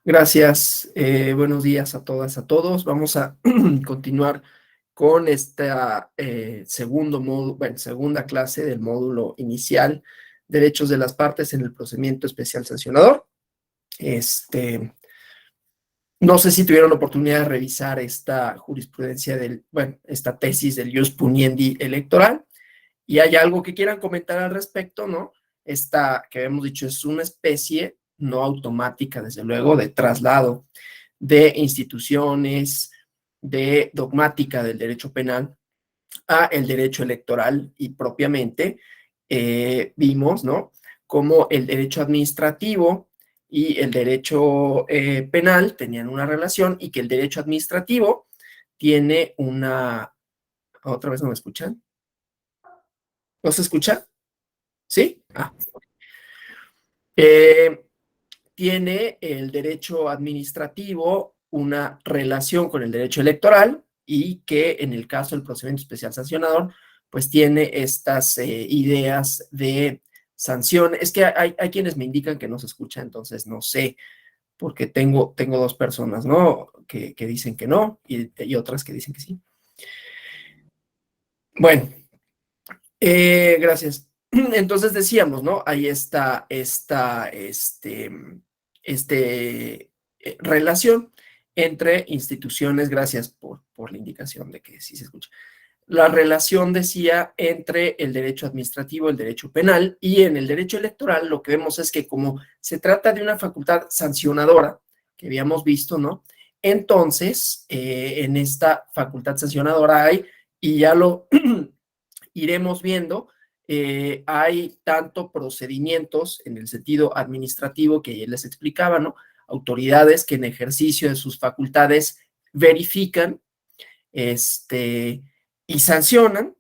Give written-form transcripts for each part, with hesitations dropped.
Gracias. Buenos días a todas, a todos. Vamos a continuar con esta segunda clase del módulo inicial, derechos de las partes en el procedimiento especial sancionador. No sé si tuvieron la oportunidad de revisar esta jurisprudencia esta tesis del ius puniendi electoral, y hay algo que quieran comentar al respecto, ¿no? Esta, que habíamos dicho, es una especie no automática, desde luego, de traslado de instituciones, de dogmática del derecho penal a el derecho electoral, y propiamente vimos, ¿no?, cómo el derecho administrativo y el derecho penal tenían una relación, y que el derecho administrativo tiene una... ¿Otra vez no me escuchan? ¿No se escucha? ¿Sí? Eh, Tiene el derecho administrativo una relación con el derecho electoral, y que en el caso del procedimiento especial sancionador, pues tiene estas ideas de sanción. Es que hay quienes me indican que no se escucha, entonces no sé, porque tengo dos personas, ¿no?, que dicen que no, y otras que dicen que sí. Bueno, gracias. Entonces decíamos, ¿no? Ahí está relación entre instituciones. Gracias por la indicación de que sí se escucha. La relación, decía, entre el derecho administrativo, el derecho penal, y en el derecho electoral lo que vemos es que, como se trata de una facultad sancionadora, que habíamos visto, ¿no? Entonces, en esta facultad sancionadora hay, y ya lo iremos viendo, hay tanto procedimientos en el sentido administrativo, que ayer les explicaba, ¿no? Autoridades que en ejercicio de sus facultades verifican y sancionan.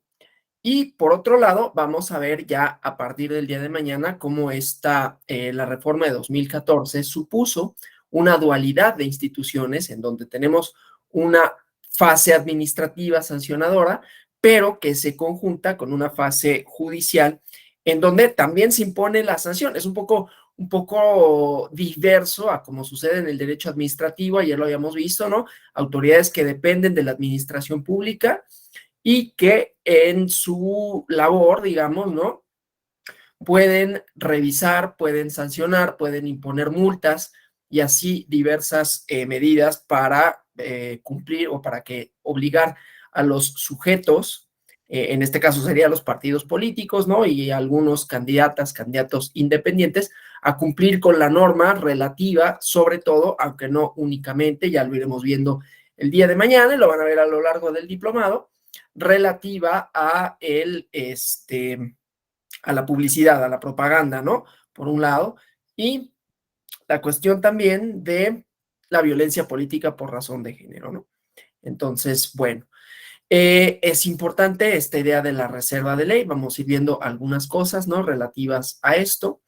Y por otro lado, vamos a ver ya a partir del día de mañana cómo la reforma de 2014 supuso una dualidad de instituciones, en donde tenemos una fase administrativa sancionadora, pero que se conjunta con una fase judicial, en donde también se impone la sanción. Es un poco diverso a como sucede en el derecho administrativo. Ayer lo habíamos visto, ¿no? Autoridades que dependen de la administración pública, y que en su labor, digamos, ¿no?, pueden revisar, pueden sancionar, pueden imponer multas, y así diversas medidas para cumplir, o para que obligar a los sujetos, en este caso serían los partidos políticos, ¿no?, y algunos candidatos independientes, a cumplir con la norma relativa, sobre todo, aunque no únicamente, ya lo iremos viendo el día de mañana, y lo van a ver a lo largo del diplomado, relativa a la publicidad, a la propaganda, ¿no?, por un lado, y la cuestión también de la violencia política por razón de género, ¿no? Entonces, bueno, es importante esta idea de la reserva de ley. Vamos a ir viendo algunas cosas, ¿no?, relativas a esto,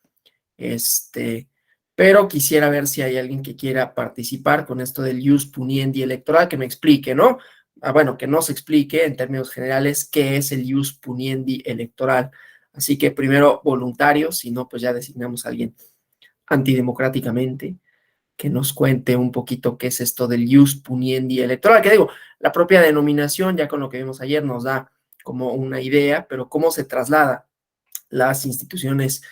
pero quisiera ver si hay alguien que quiera participar con esto del ius puniendi electoral, que me explique, ¿no? Bueno, que nos explique en términos generales qué es el ius puniendi electoral. Así que primero voluntarios, si no, pues ya designamos a alguien antidemocráticamente que nos cuente un poquito qué es esto del ius puniendi electoral, que digo, la propia denominación, ya con lo que vimos ayer, nos da como una idea, pero cómo se traslada las instituciones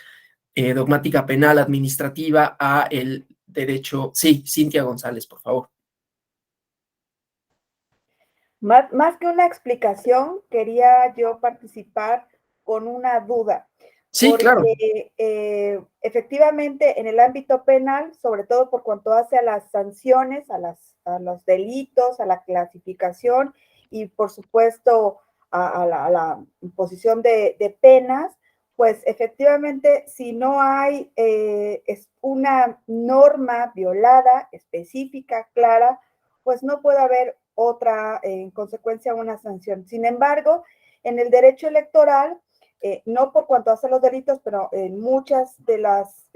dogmática penal administrativa a el derecho. Sí, Cintia González, por favor. Más que una explicación, quería yo participar con una duda, Sí, claro. porque efectivamente en el ámbito penal, sobre todo por cuanto hace a las sanciones, a los delitos, a la clasificación y por supuesto a la imposición de penas, pues efectivamente si no hay es una norma violada, específica, clara, pues no puede haber otra, en consecuencia, una sanción. Sin embargo, en el derecho electoral, no por cuanto hace los delitos, pero en muchas de las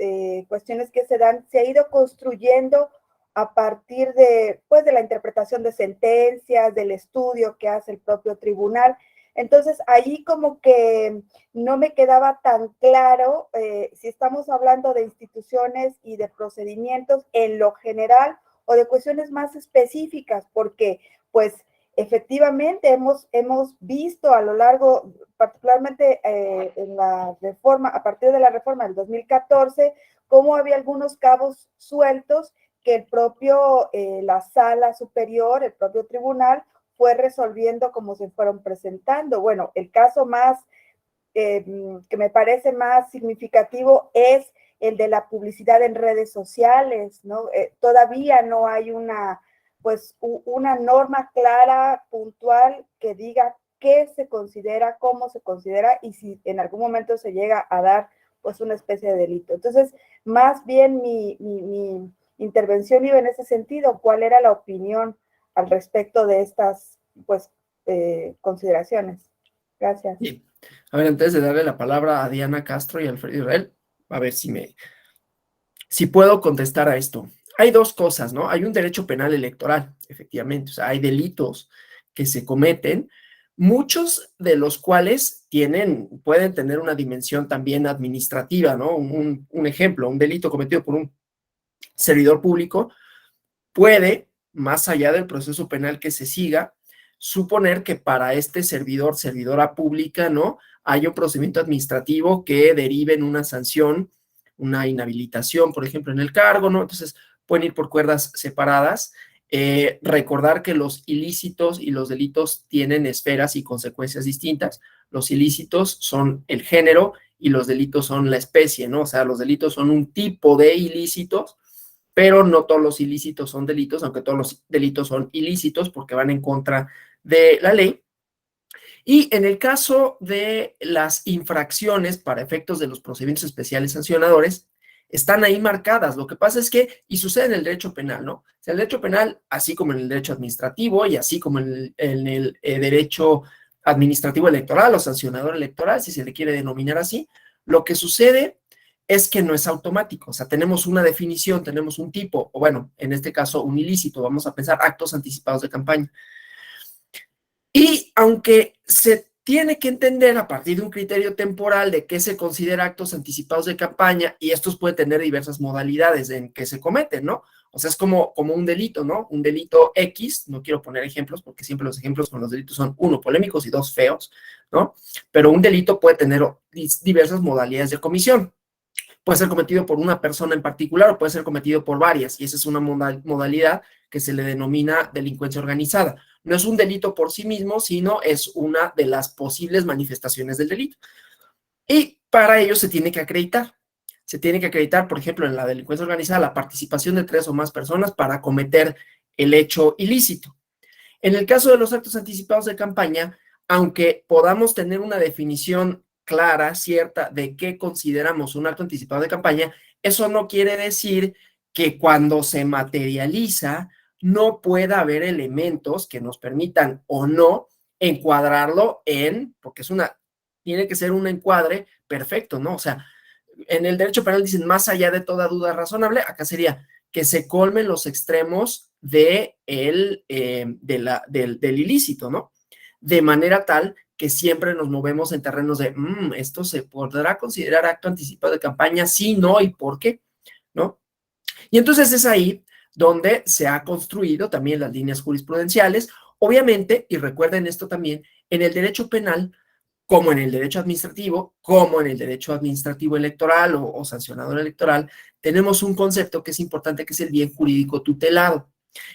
cuestiones que se dan, se ha ido construyendo a partir de, pues, de la interpretación de sentencias, del estudio que hace el propio tribunal. Entonces, ahí como que no me quedaba tan claro si estamos hablando de instituciones y de procedimientos en lo general o de cuestiones más específicas, porque pues efectivamente hemos visto a lo largo, particularmente en la reforma, a partir de la reforma del 2014, cómo había algunos cabos sueltos que el propio, la sala superior, el propio tribunal, fue resolviendo como se fueron presentando. Bueno, el caso más que me parece más significativo es el de la publicidad en redes sociales, ¿no? Todavía no hay una norma clara, puntual, que diga qué se considera, cómo se considera y si en algún momento se llega a dar pues una especie de delito. Entonces, más bien mi intervención iba en ese sentido, cuál era la opinión al respecto de estas pues consideraciones. Gracias. Bien. A ver, antes de darle la palabra a Diana Castro y Alfredo Israel, a ver si puedo contestar a esto. Hay dos cosas, ¿no? Hay un derecho penal electoral, efectivamente, o sea, hay delitos que se cometen, muchos de los cuales pueden tener una dimensión también administrativa, ¿no? Un ejemplo, un delito cometido por un servidor público puede, más allá del proceso penal que se siga, suponer que para este servidora pública, ¿no? Hay un procedimiento administrativo que derive en una sanción, una inhabilitación, por ejemplo, en el cargo, ¿no? Entonces, pueden ir por cuerdas separadas. Recordar que los ilícitos y los delitos tienen esferas y consecuencias distintas. Los ilícitos son el género y los delitos son la especie, ¿no? O sea, los delitos son un tipo de ilícitos, pero no todos los ilícitos son delitos, aunque todos los delitos son ilícitos porque van en contra de la ley. Y en el caso de las infracciones para efectos de los procedimientos especiales sancionadores, están ahí marcadas. Lo que pasa es que, y sucede en el derecho penal, ¿no? O sea, el derecho penal, así como en el derecho administrativo y así como en el derecho administrativo electoral o sancionador electoral, si se le quiere denominar así, lo que sucede es que no es automático. O sea, tenemos una definición, tenemos un tipo, o bueno, en este caso un ilícito, vamos a pensar actos anticipados de campaña. Y aunque se tiene que entender a partir de un criterio temporal de qué se considera actos anticipados de campaña, y estos pueden tener diversas modalidades en que se cometen, ¿no? O sea, es como un delito, ¿no? Un delito X, no quiero poner ejemplos porque siempre los ejemplos con los delitos son, uno, polémicos y dos, feos, ¿no? Pero un delito puede tener diversas modalidades de comisión. Puede ser cometido por una persona en particular o puede ser cometido por varias, y esa es una modalidad que se le denomina delincuencia organizada. No es un delito por sí mismo, sino es una de las posibles manifestaciones del delito. Y para ello se tiene que acreditar. Se tiene que acreditar, por ejemplo, en la delincuencia organizada, la participación de 3 o más personas para cometer el hecho ilícito. En el caso de los actos anticipados de campaña, aunque podamos tener una definición clara, cierta, de qué consideramos un acto anticipado de campaña, eso no quiere decir que cuando se materializa no pueda haber elementos que nos permitan o no encuadrarlo porque tiene que ser un encuadre perfecto, ¿no? O sea, en el derecho penal dicen más allá de toda duda razonable, acá sería que se colmen los extremos del ilícito, ¿no? De manera tal que siempre nos movemos en terrenos de, esto se podrá considerar acto anticipado de campaña, sí, no, y por qué, ¿no? Y entonces es ahí donde se ha construido también las líneas jurisprudenciales. Obviamente, y recuerden esto también, en el derecho penal, como en el derecho administrativo, como en el derecho administrativo electoral o sancionador electoral, tenemos un concepto que es importante, que es el bien jurídico tutelado.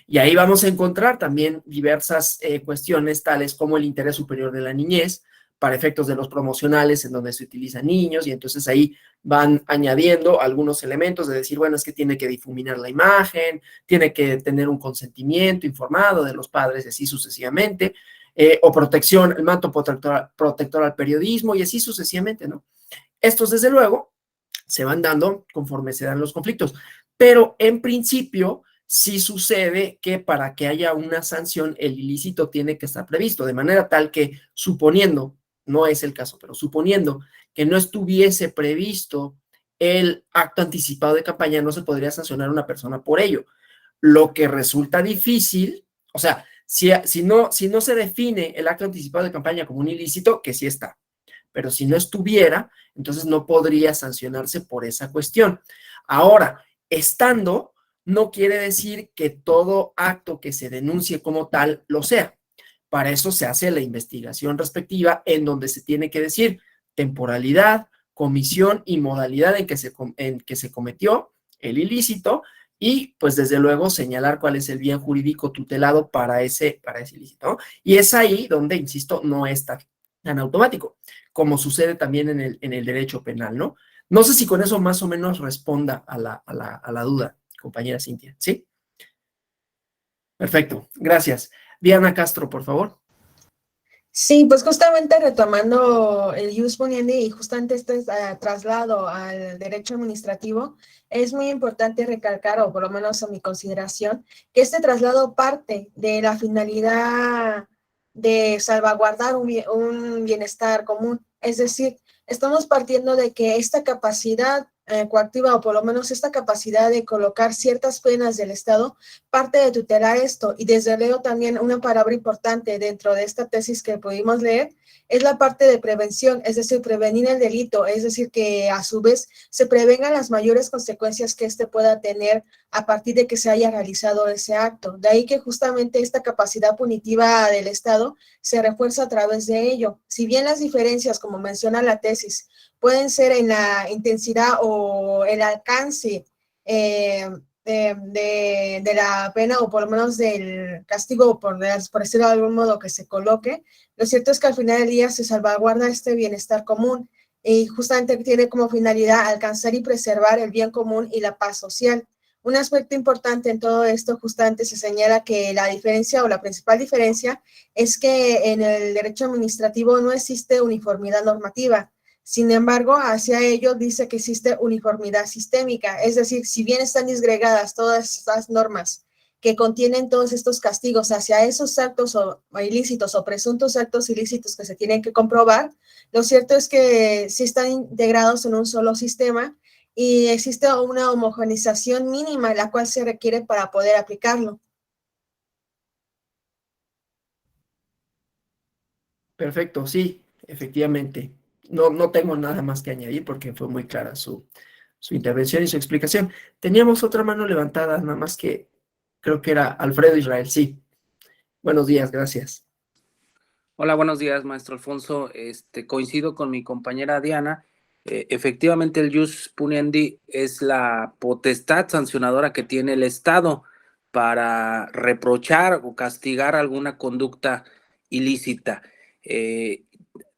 Y ahí vamos a encontrar también diversas cuestiones, tales como el interés superior de la niñez, para efectos de los promocionales en donde se utilizan niños, y entonces ahí van añadiendo algunos elementos de decir, bueno, es que tiene que difuminar la imagen, tiene que tener un consentimiento informado de los padres y así sucesivamente, o protección, el manto protector al periodismo y así sucesivamente, ¿no? Estos, desde luego, se van dando conforme se dan los conflictos, pero en principio sí sucede que para que haya una sanción, el ilícito tiene que estar previsto, de manera tal que, suponiendo, no es el caso, pero suponiendo que no estuviese previsto el acto anticipado de campaña, no se podría sancionar a una persona por ello. Lo que resulta difícil, o sea, Si no se define el acto anticipado de campaña como un ilícito, que sí está, pero si no estuviera, entonces no podría sancionarse por esa cuestión. Ahora, estando, no quiere decir que todo acto que se denuncie como tal lo sea. Para eso se hace la investigación respectiva, en donde se tiene que decir temporalidad, comisión y modalidad en que se cometió el ilícito, y pues desde luego señalar cuál es el bien jurídico tutelado para ese ilícito, ¿no? Y es ahí donde, insisto, no es tan automático, como sucede también en el derecho penal, ¿no? No sé si con eso más o menos responda a la duda, compañera Cintia, ¿sí? Perfecto, gracias. Diana Castro, por favor. Sí, pues justamente retomando el ius poniendi y justamente este traslado al derecho administrativo, es muy importante recalcar, o por lo menos a mi consideración, que este traslado parte de la finalidad de salvaguardar un bienestar común. Es decir, estamos partiendo de que esta capacidad coactiva, o por lo menos esta capacidad de colocar ciertas penas del Estado, parte de tutelar esto. Y desde luego también una palabra importante dentro de esta tesis que pudimos leer es la parte de prevención, es decir, prevenir el delito, es decir, que a su vez se prevengan las mayores consecuencias que éste pueda tener a partir de que se haya realizado ese acto. De ahí que justamente esta capacidad punitiva del Estado se refuerza a través de ello. Si bien las diferencias, como menciona la tesis, pueden ser en la intensidad o el alcance de la pena, o por lo menos del castigo, por decirlo de algún modo, que se coloque, lo cierto es que al final del día se salvaguarda este bienestar común y justamente tiene como finalidad alcanzar y preservar el bien común y la paz social. Un aspecto importante en todo esto justamente se señala que la diferencia, o la principal diferencia, es que en el derecho administrativo no existe uniformidad normativa. Sin embargo, hacia ello dice que existe uniformidad sistémica, es decir, si bien están disgregadas todas estas normas que contienen todos estos castigos hacia esos actos o ilícitos o presuntos actos ilícitos que se tienen que comprobar, lo cierto es que sí están integrados en un solo sistema y existe una homogeneización mínima la cual se requiere para poder aplicarlo. Perfecto, sí, efectivamente. No tengo nada más que añadir porque fue muy clara su intervención y su explicación. Teníamos otra mano levantada, nada más que creo que era Alfredo Israel. Sí. Buenos días, gracias. Hola, buenos días, maestro Alfonso. Coincido con mi compañera Diana. Efectivamente, el ius puniendi es la potestad sancionadora que tiene el Estado para reprochar o castigar alguna conducta ilícita.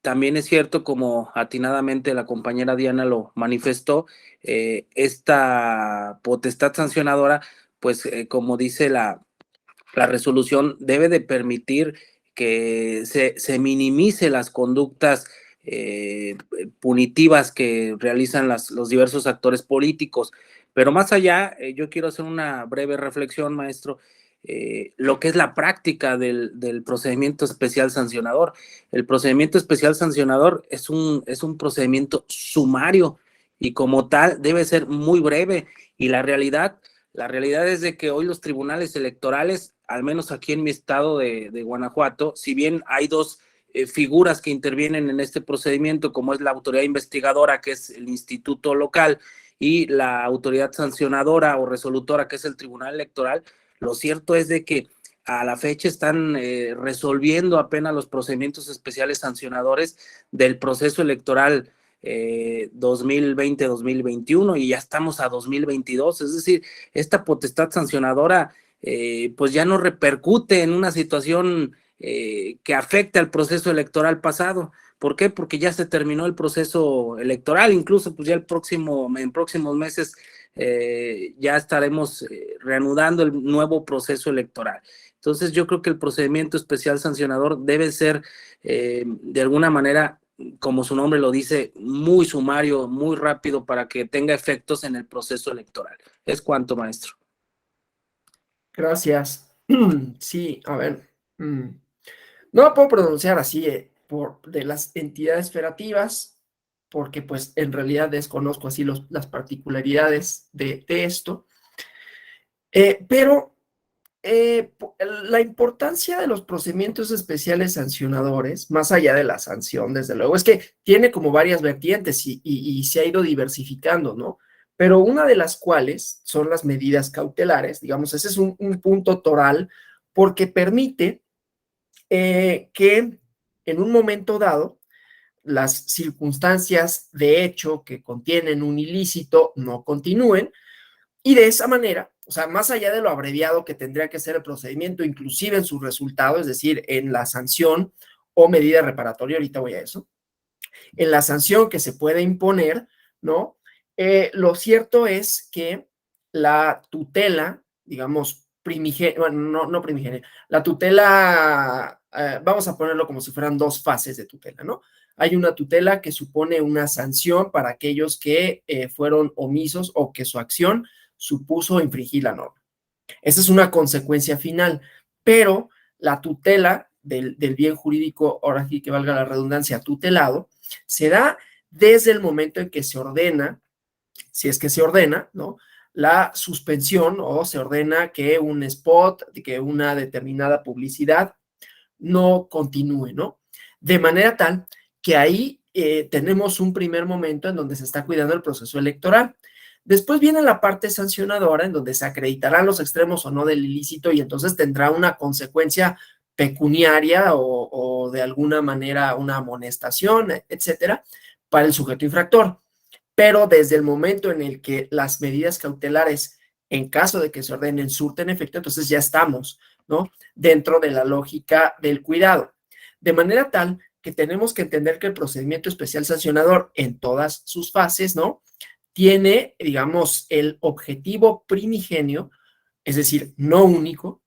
También es cierto, como atinadamente la compañera Diana lo manifestó, esta potestad sancionadora, pues como dice la resolución, debe de permitir que se minimice las conductas punitivas que realizan los diversos actores políticos. Pero más allá, yo quiero hacer una breve reflexión, maestro, lo que es la práctica del procedimiento especial sancionador. El procedimiento especial sancionador es un procedimiento sumario y como tal debe ser muy breve. Y la realidad es de que hoy los tribunales electorales, al menos aquí en mi estado de Guanajuato, si bien hay dos figuras que intervienen en este procedimiento, como es la autoridad investigadora, que es el instituto local, y la autoridad sancionadora o resolutora, que es el tribunal electoral, lo cierto es de que a la fecha están resolviendo apenas los procedimientos especiales sancionadores del proceso electoral 2020-2021 y ya estamos a 2022, es decir, esta potestad sancionadora pues ya no repercute en una situación que afecta al proceso electoral pasado. ¿Por qué? Porque ya se terminó el proceso electoral, incluso pues ya en próximos meses ya estaremos reanudando el nuevo proceso electoral. Entonces yo creo que el procedimiento especial sancionador debe ser de alguna manera, como su nombre lo dice, muy sumario, muy rápido para que tenga efectos en el proceso electoral. Es cuanto, maestro. Gracias. Sí, a ver. No lo puedo pronunciar así de las entidades federativas, porque pues en realidad desconozco así las particularidades de esto. Pero La importancia de los procedimientos especiales sancionadores, más allá de la sanción, desde luego, es que tiene como varias vertientes y se ha ido diversificando, ¿no? Pero una de las cuales son las medidas cautelares, digamos, ese es un punto toral, porque permite que en un momento dado las circunstancias de hecho que contienen un ilícito no continúen, y de esa manera, o sea, más allá de lo abreviado que tendría que ser el procedimiento, inclusive en su resultado, es decir, en la sanción o medida reparatoria, ahorita voy a eso, en la sanción que se puede imponer, ¿no? Lo cierto es que la tutela, digamos, primigenia, bueno, no primigenia, la tutela, vamos a ponerlo como si fueran dos fases de tutela, ¿no? Hay una tutela que supone una sanción para aquellos que fueron omisos o que su acción supuso infringir la norma. Esa es una consecuencia final, pero la tutela del bien jurídico, ahora sí que valga la redundancia, tutelado, se da desde el momento en que se ordena, si es que se ordena, ¿no? La suspensión o se ordena que un spot, que una determinada publicidad no continúe, ¿no? De manera tal que ahí tenemos un primer momento en donde se está cuidando el proceso electoral. Después viene la parte sancionadora, en donde se acreditarán los extremos o no del ilícito y entonces tendrá una consecuencia pecuniaria o de alguna manera una amonestación, etcétera, para el sujeto infractor. Pero desde el momento en el que las medidas cautelares, en caso de que se ordenen, surten efecto, entonces ya estamos, ¿no? Dentro de la lógica del cuidado. De manera tal que tenemos que entender que el procedimiento especial sancionador en todas sus fases, ¿no? Tiene, digamos, el objetivo primigenio, es decir, no único,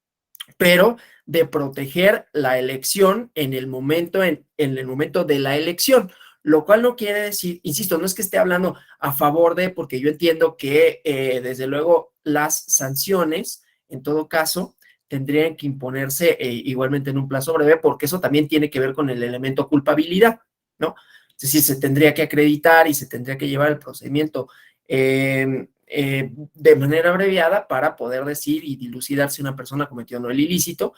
pero de proteger la elección en el momento, en el momento de la elección, lo cual no quiere decir, insisto, no es que esté hablando a favor de, porque yo entiendo que desde luego las sanciones, en todo caso, tendrían que imponerse igualmente en un plazo breve, porque eso también tiene que ver con el elemento culpabilidad, ¿no? Es decir, se tendría que acreditar y se tendría que llevar el procedimiento de manera abreviada para poder decir y dilucidar si una persona cometió o no el ilícito.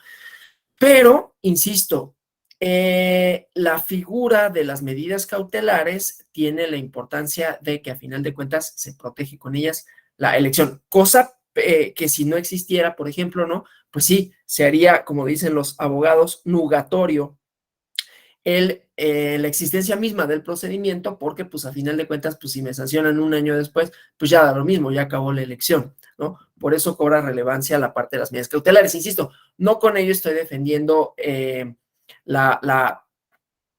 Pero, insisto, la figura de las medidas cautelares tiene la importancia de que a final de cuentas se protege con ellas la elección, cosa que si no existiera, por ejemplo, ¿no? Pues sí, se haría, como dicen los abogados, nugatorio la existencia misma del procedimiento, porque pues a final de cuentas, pues si me sancionan un año después, pues ya da lo mismo, ya acabó la elección, ¿no? Por eso cobra relevancia la parte de las medidas cautelares. Insisto, no con ello estoy defendiendo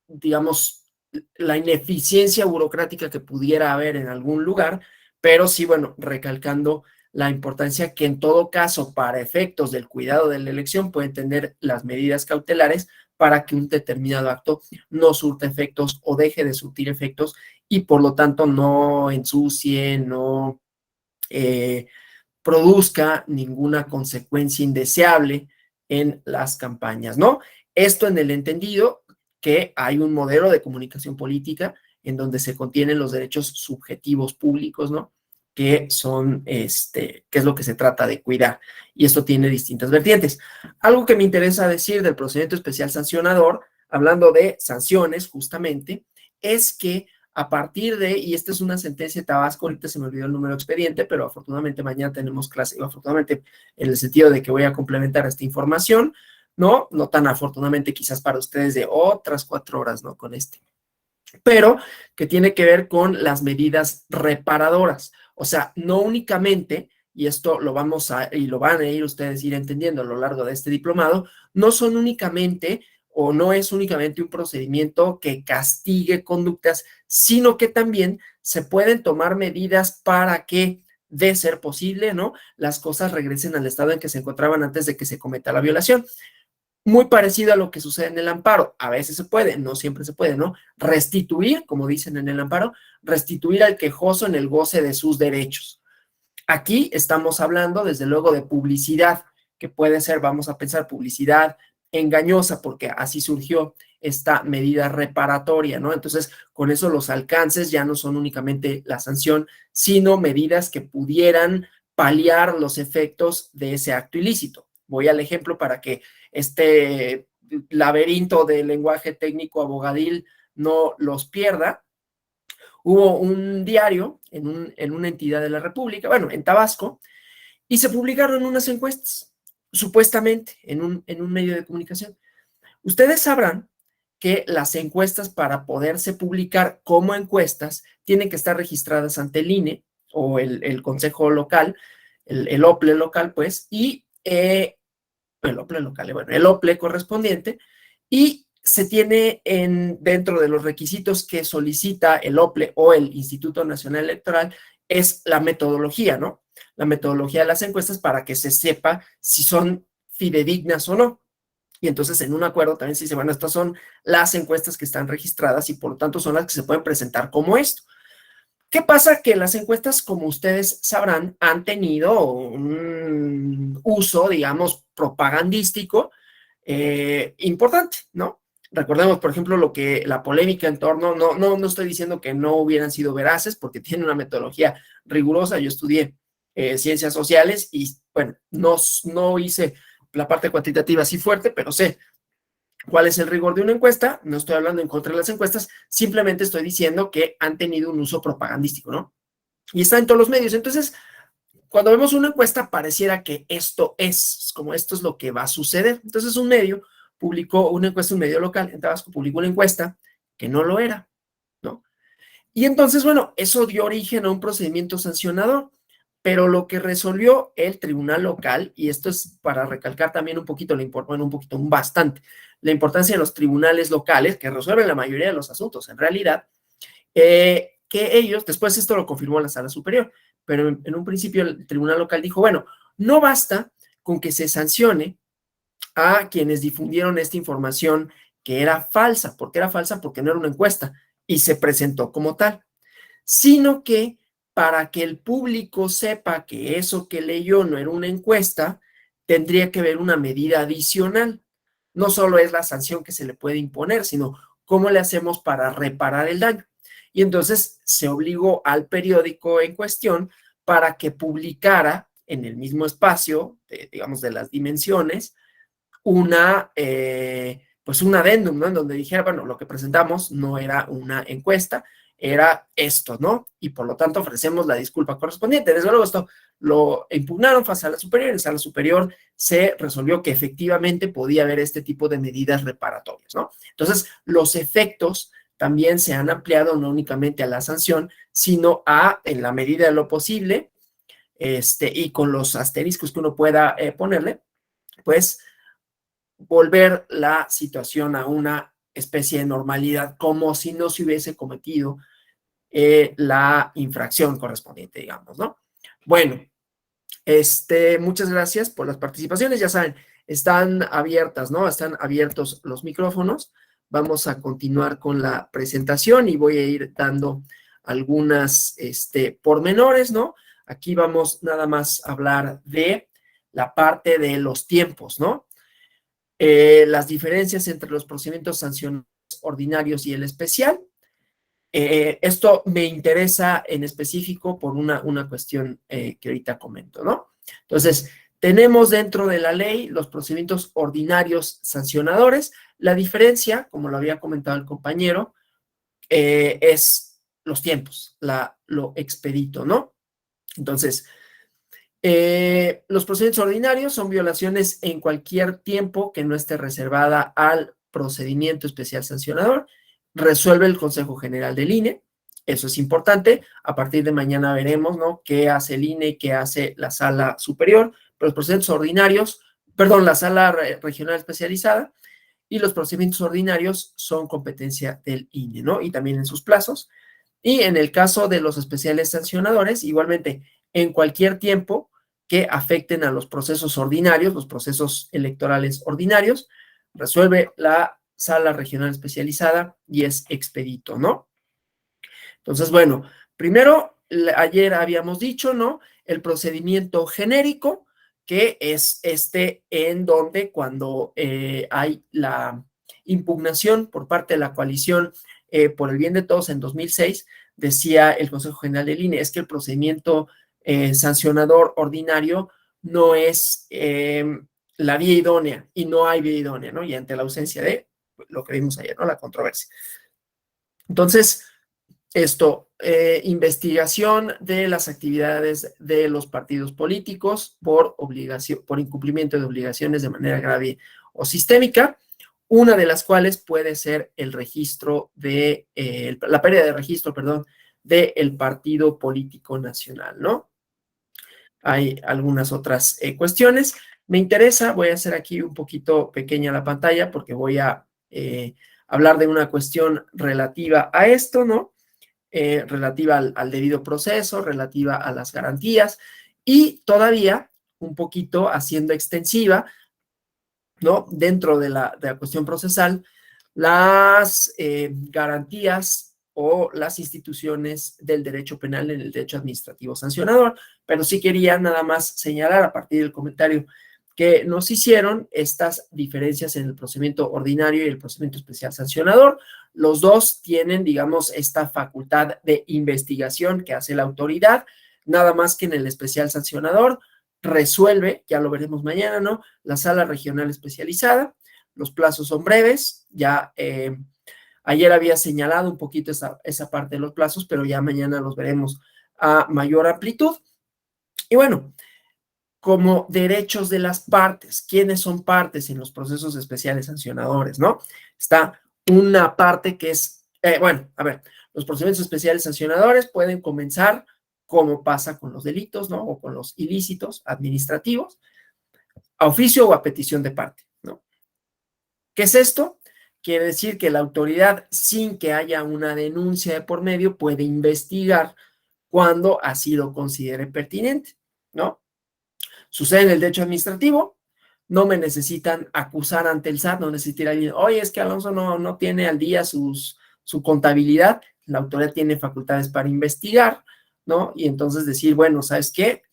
digamos, la ineficiencia burocrática que pudiera haber en algún lugar, pero sí, bueno, recalcando la importancia que en todo caso, para efectos del cuidado de la elección, pueden tener las medidas cautelares para que un determinado acto no surta efectos o deje de surtir efectos y por lo tanto no ensucie, no produzca ninguna consecuencia indeseable en las campañas, ¿no? Esto en el entendido que hay un modelo de comunicación política en donde se contienen los derechos subjetivos públicos, ¿no? Que son, que es lo que se trata de cuidar. Y esto tiene distintas vertientes. Algo que me interesa decir del procedimiento especial sancionador, hablando de sanciones justamente, es que a partir de, y esta es una sentencia de Tabasco, ahorita se me olvidó el número de expediente, pero afortunadamente mañana tenemos clase, afortunadamente en el sentido de que voy a complementar esta información, ¿no? No tan afortunadamente quizás para ustedes de otras 4 horas, ¿no? Con pero que tiene que ver con las medidas reparadoras, o sea, no únicamente, y esto lo van a ir ustedes ir entendiendo a lo largo de este diplomado, no son únicamente o no es únicamente un procedimiento que castigue conductas, sino que también se pueden tomar medidas para que, de ser posible, ¿no? Las cosas regresen al estado en que se encontraban antes de que se cometa la violación. Muy parecido a lo que sucede en el amparo. A veces se puede, no siempre se puede, ¿no? Restituir, como dicen en el amparo, restituir al quejoso en el goce de sus derechos. Aquí estamos hablando, desde luego, de publicidad, que puede ser, vamos a pensar, publicidad engañosa, porque así surgió esta medida reparatoria, ¿no? Entonces, con eso los alcances ya no son únicamente la sanción, sino medidas que pudieran paliar los efectos de ese acto ilícito. voy al ejemplo para que este laberinto de lenguaje técnico abogadil no los pierda. Hubo un diario en una entidad de la República, bueno, en Tabasco, y se publicaron unas encuestas, supuestamente, en un medio de comunicación. Ustedes sabrán que las encuestas, para poderse publicar como encuestas, tienen que estar registradas ante el INE o el Consejo Local, el OPLE local, pues, y el OPLE local, bueno, el OPLE correspondiente, y se tiene dentro de los requisitos que solicita el OPLE o el Instituto Nacional Electoral, es la metodología, ¿no? La metodología de las encuestas para que se sepa si son fidedignas o no. Y entonces en un acuerdo también se dice, bueno, estas son las encuestas que están registradas y por lo tanto son las que se pueden presentar como esto. ¿Qué pasa? Que las encuestas, como ustedes sabrán, han tenido un uso, digamos, propagandístico importante, ¿no? Recordemos, por ejemplo, la polémica en torno, no estoy diciendo que no hubieran sido veraces, porque tienen una metodología rigurosa. Yo estudié ciencias sociales y, bueno, no hice la parte cuantitativa así fuerte, pero sé cuál es el rigor de una encuesta. No estoy hablando en contra de las encuestas, simplemente estoy diciendo que han tenido un uso propagandístico, ¿no? Y está en todos los medios. Entonces, cuando vemos una encuesta, pareciera que esto es lo que va a suceder. Entonces, un medio publicó una encuesta, un medio local en Tabasco publicó una encuesta que no lo era, ¿no? Y entonces, bueno, eso dio origen a un procedimiento sancionador, pero lo que resolvió el tribunal local, y esto es para recalcar también un poquito, bastante, la importancia de los tribunales locales, que resuelven la mayoría de los asuntos en realidad, que ellos, después esto lo confirmó la sala superior, pero en un principio el tribunal local dijo, bueno, no basta con que se sancione a quienes difundieron esta información que era falsa. ¿Por qué era falsa? Porque no era una encuesta y se presentó como tal, sino que para que el público sepa que eso que leyó no era una encuesta, tendría que haber una medida adicional. No solo es la sanción que se le puede imponer, sino cómo le hacemos para reparar el daño. Y entonces se obligó al periódico en cuestión para que publicara en el mismo espacio, digamos, de las dimensiones, pues un adendum, ¿no? En donde dijera, bueno, lo que presentamos no era una encuesta, era esto, ¿no? Y por lo tanto ofrecemos la disculpa correspondiente. Desde luego esto lo impugnaron a sala superior, en sala superior se resolvió que efectivamente podía haber este tipo de medidas reparatorias, ¿no? Entonces, los efectos también se han ampliado no únicamente a la sanción, sino en la medida de lo posible, y con los asteriscos que uno pueda ponerle, pues volver la situación a una especie de normalidad, como si no se hubiese cometido la infracción correspondiente, digamos, ¿no? Bueno, muchas gracias por las participaciones. Ya saben, están abiertas, ¿no? Están abiertos los micrófonos. Vamos a continuar con la presentación y voy a ir dando algunas pormenores, ¿no? Aquí vamos nada más a hablar de la parte de los tiempos, ¿no? Las diferencias entre los procedimientos sancionadores ordinarios y el especial. Esto me interesa en específico por una cuestión que ahorita comento, ¿no? Entonces, tenemos dentro de la ley los procedimientos ordinarios sancionadores. La diferencia, como lo había comentado el compañero, es los tiempos, lo expedito, ¿no? Entonces, los procedimientos ordinarios son violaciones en cualquier tiempo que no esté reservada al procedimiento especial sancionador. Resuelve el Consejo General del INE, eso es importante. A partir de mañana veremos, ¿no?, qué hace el INE, qué hace la sala superior, pero los procedimientos ordinarios, la sala regional especializada y los procedimientos ordinarios son competencia del INE, ¿no? Y también en sus plazos. Y en el caso de los especiales sancionadores, igualmente, en cualquier tiempo que afecten a los procesos ordinarios, los procesos electorales ordinarios, resuelve la sala regional especializada y es expedito, ¿no? Entonces, bueno, primero, ayer habíamos dicho, ¿no?, el procedimiento genérico, que es en donde cuando hay la impugnación por parte de la coalición por el bien de todos en 2006, decía el Consejo General del INE, es que el procedimiento sancionador ordinario no es la vía idónea y no hay vía idónea, ¿no? Y ante la ausencia de lo que vimos ayer, ¿no? La controversia. Entonces, investigación de las actividades de los partidos políticos por obligación, por incumplimiento de obligaciones de manera grave o sistémica, una de las cuales puede ser el registro de, la pérdida de registro, perdón, del partido político nacional, ¿no? Hay algunas otras cuestiones. Me interesa, voy a hacer aquí un poquito pequeña la pantalla porque voy a hablar de una cuestión relativa a esto, ¿no? Relativa al debido proceso, relativa a las garantías y todavía un poquito haciendo extensiva, ¿no? Dentro de la cuestión procesal, las garantías o las instituciones del derecho penal en el derecho administrativo sancionador, pero sí quería nada más señalar a partir del comentario que nos hicieron estas diferencias en el procedimiento ordinario y el procedimiento especial sancionador. Los dos tienen, digamos, esta facultad de investigación que hace la autoridad, nada más que en el especial sancionador resuelve, ya lo veremos mañana, ¿no? La sala regional especializada, los plazos son breves, ya ayer había señalado un poquito esa parte de los plazos, pero ya mañana los veremos a mayor amplitud. Y bueno, como derechos de las partes, ¿quiénes son partes en los procesos especiales sancionadores, no? Está una parte que es, los procedimientos especiales sancionadores pueden comenzar como pasa con los delitos, ¿no? O con los ilícitos administrativos, a oficio o a petición de parte, ¿no? ¿Qué es esto? Quiere decir que la autoridad, sin que haya una denuncia de por medio, puede investigar cuando así lo considere pertinente, ¿no? Sucede en el derecho administrativo, no me necesitan acusar ante el SAT, no necesitan alguien, oye, es que Alonso no tiene al día su contabilidad, la autoridad tiene facultades para investigar, ¿no? Y entonces decir, bueno, ¿sabes qué?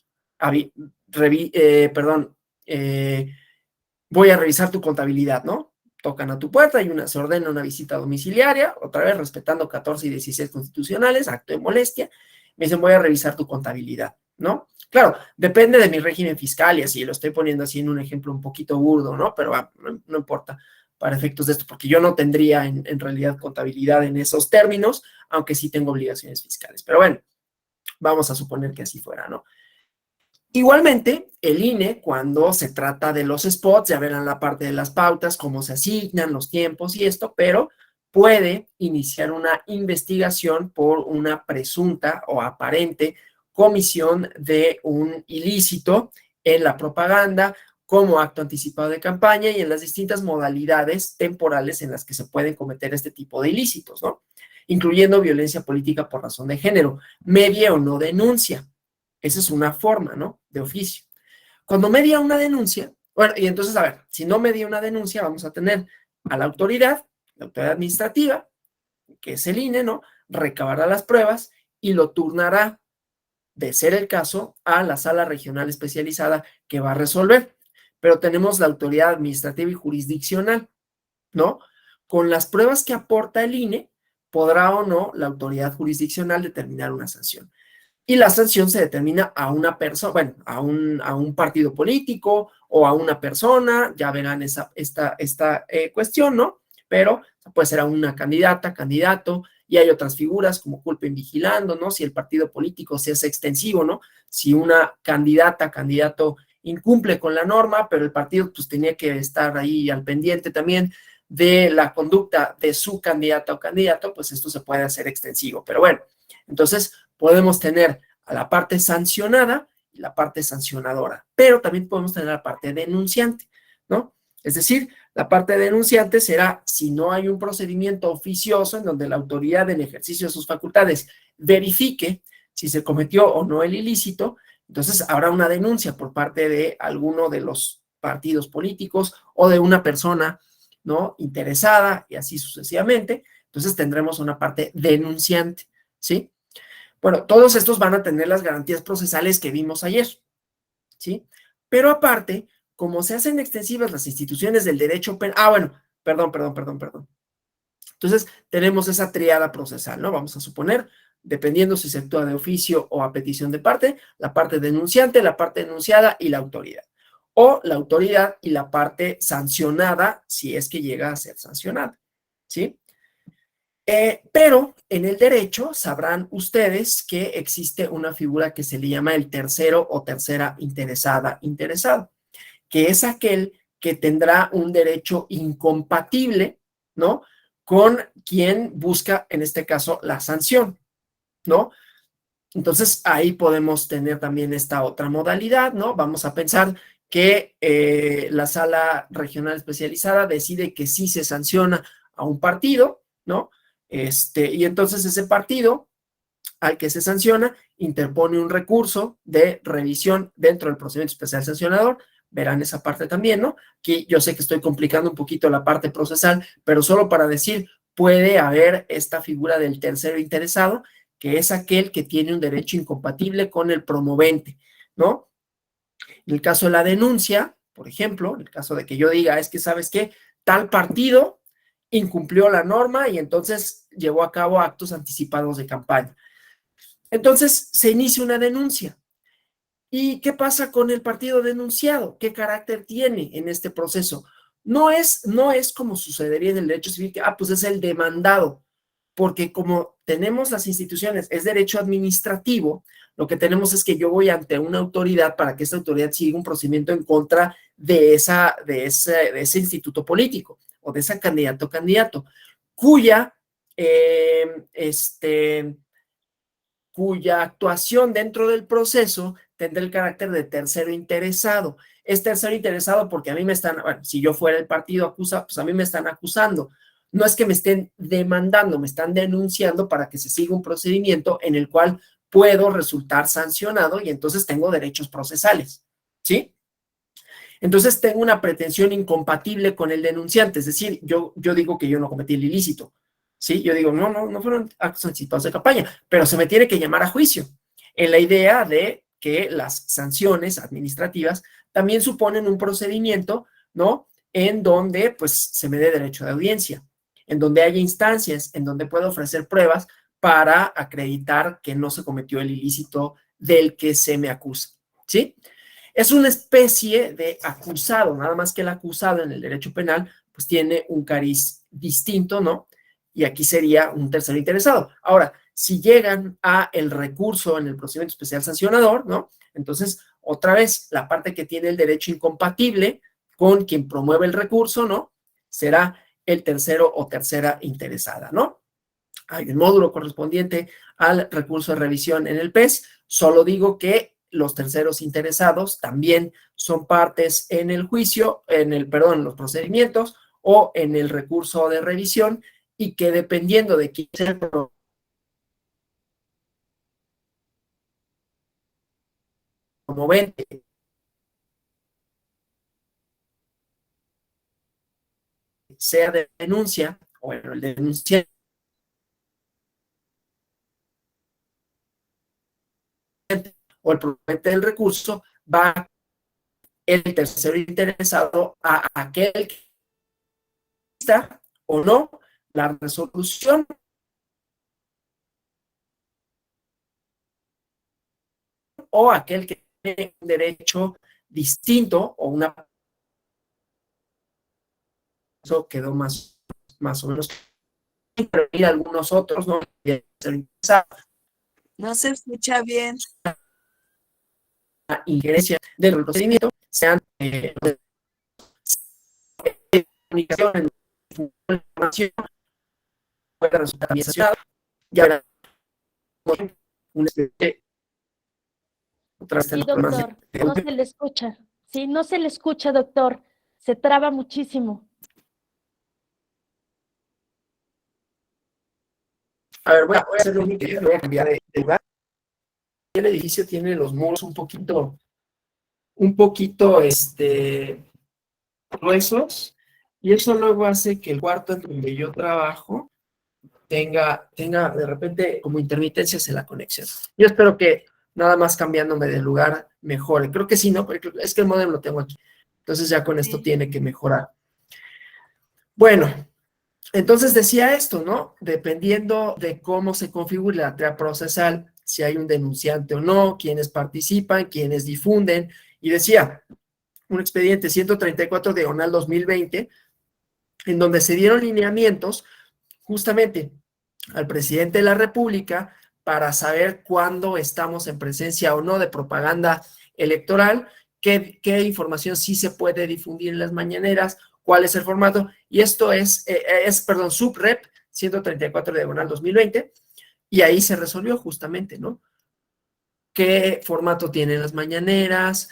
Voy a revisar tu contabilidad, ¿no? Tocan a tu puerta y se ordena una visita domiciliaria, otra vez respetando 14 y 16 constitucionales, acto de molestia, me dicen, voy a revisar tu contabilidad, ¿no? Claro, depende de mi régimen fiscal y así, lo estoy poniendo así en un ejemplo un poquito burdo, ¿no? Pero no importa para efectos de esto, porque yo no tendría en realidad contabilidad en esos términos, aunque sí tengo obligaciones fiscales. Pero bueno, vamos a suponer que así fuera, ¿no? Igualmente, el INE, cuando se trata de los spots, ya verán la parte de las pautas, cómo se asignan, los tiempos y esto, pero puede iniciar una investigación por una presunta o aparente comisión de un ilícito en la propaganda como acto anticipado de campaña y en las distintas modalidades temporales en las que se pueden cometer este tipo de ilícitos, ¿no? Incluyendo violencia política por razón de género, media o no denuncia. Esa es una forma, ¿no? De oficio. Cuando media una denuncia, bueno, y entonces, a ver, si no media una denuncia, vamos a tener a la autoridad administrativa, que es el INE, ¿no? Recabará las pruebas y lo turnará, de ser el caso, a la sala regional especializada que va a resolver. Pero tenemos la autoridad administrativa y jurisdiccional, ¿no? Con las pruebas que aporta el INE, podrá o no la autoridad jurisdiccional determinar una sanción. Y la sanción se determina a una persona, bueno, a un partido político o a una persona, ya verán esta cuestión, ¿no? Pero puede ser a una candidata, candidato, y hay otras figuras como culpen vigilando, ¿no? Si el partido político se hace extensivo, ¿no? Si una candidata, candidato incumple con la norma, pero el partido pues tenía que estar ahí al pendiente también de la conducta de su candidata o candidato, pues esto se puede hacer extensivo. Pero bueno, entonces podemos tener a la parte sancionada y la parte sancionadora, pero también podemos tener la parte denunciante, ¿no? Es decir, la parte denunciante será si no hay un procedimiento oficioso en donde la autoridad en ejercicio de sus facultades verifique si se cometió o no el ilícito, entonces habrá una denuncia por parte de alguno de los partidos políticos o de una persona, ¿no? Interesada y así sucesivamente. Entonces tendremos una parte denunciante, ¿sí? Bueno, todos estos van a tener las garantías procesales que vimos ayer, ¿sí? Pero aparte, como se hacen extensivas las instituciones del derecho penal, perdón. Entonces, tenemos esa triada procesal, ¿no? Vamos a suponer, dependiendo si se actúa de oficio o a petición de parte, la parte denunciante, la parte denunciada y la autoridad. o la autoridad y la parte sancionada, si es que llega a ser sancionada, ¿sí? Pero en el derecho sabrán ustedes que existe una figura que se le llama el tercero o tercera interesada, interesado, que es aquel que tendrá un derecho incompatible, ¿no? Con quien busca, en este caso, la sanción, ¿no? Entonces, ahí podemos tener también esta otra modalidad, ¿no? Vamos a pensar que la sala regional especializada decide que sí se sanciona a un partido, ¿no? Y entonces ese partido al que se sanciona interpone un recurso de revisión dentro del procedimiento especial sancionador. Verán esa parte también, ¿no? Aquí yo sé que estoy complicando un poquito la parte procesal, pero solo para decir, puede haber esta figura del tercero interesado, que es aquel que tiene un derecho incompatible con el promovente, ¿no? En el caso de la denuncia, por ejemplo, en el caso de que yo diga, es que, ¿sabes qué? Tal partido incumplió la norma y entonces llevó a cabo actos anticipados de campaña. Entonces se inicia una denuncia. ¿Y qué pasa con el partido denunciado? ¿Qué carácter tiene en este proceso? No es como sucedería en el derecho civil, que, pues es el demandado, porque como tenemos las instituciones, es derecho administrativo, lo que tenemos es que yo voy ante una autoridad para que esta autoridad siga un procedimiento en contra de ese instituto político o de ese candidato o candidato, cuya cuya actuación dentro del proceso tendrá el carácter de tercero interesado. Es tercero interesado porque a mí me están, bueno, si yo fuera el partido acusa, pues a mí me están acusando. No es que me estén demandando, me están denunciando para que se siga un procedimiento en el cual puedo resultar sancionado y entonces tengo derechos procesales, ¿sí? Entonces tengo una pretensión incompatible con el denunciante, es decir, yo digo que yo no cometí el ilícito, ¿sí? Yo digo, no fueron actos anticipados de campaña, pero se me tiene que llamar a juicio, en la idea de que las sanciones administrativas también suponen un procedimiento, ¿no? En donde, pues, se me dé derecho de audiencia, en donde haya instancias, en donde pueda ofrecer pruebas para acreditar que no se cometió el ilícito del que se me acusa, ¿sí? Es una especie de acusado, nada más que el acusado en el derecho penal, pues tiene un cariz distinto, ¿no? Y aquí sería un tercero interesado. Ahora, si llegan a el recurso en el procedimiento especial sancionador, ¿no? Entonces, otra vez, la parte que tiene el derecho incompatible con quien promueve el recurso, ¿no? Será el tercero o tercera interesada, ¿no? Hay un módulo correspondiente al recurso de revisión en el PES. Solo digo que los terceros interesados también son partes en el juicio, en los procedimientos o en el recurso de revisión, y que dependiendo de quién sea el promovente, sea de denuncia, o bueno, el denunciante o el promovente del recurso, va el tercero interesado a aquel que está o no la resolución o aquel que tiene un derecho distinto o una... Eso quedó más o menos, pero hay algunos otros, ¿no? No se escucha bien. La injerencia del procedimiento, sean comunicación, información, puede resultar bien sancionado, ya verán una especie otra vez Sí, los problemas doctor, no se le escucha. Sí, no se le escucha, doctor. Se traba muchísimo. A ver, voy a hacer lo mismo, voy a cambiar de lugar. El edificio tiene los muros un poquito gruesos, y eso luego hace que el cuarto en donde yo trabajo tenga de repente como intermitencias en la conexión. Yo espero que nada más cambiándome de lugar mejore. Creo que sí, ¿no? Porque es que el módem lo tengo aquí. Entonces ya con esto tiene que mejorar. Bueno, entonces decía esto, ¿no? Dependiendo de cómo se configure la tarea procesal, si hay un denunciante o no, quiénes participan, quiénes difunden, y decía, un expediente 134/2020, en donde se dieron lineamientos justamente al presidente de la República para saber cuándo estamos en presencia o no de propaganda electoral, qué información sí se puede difundir en las mañaneras, cuál es el formato, y esto es SUBREP 134/2020, y ahí se resolvió justamente, ¿no? ¿Qué formato tienen las mañaneras?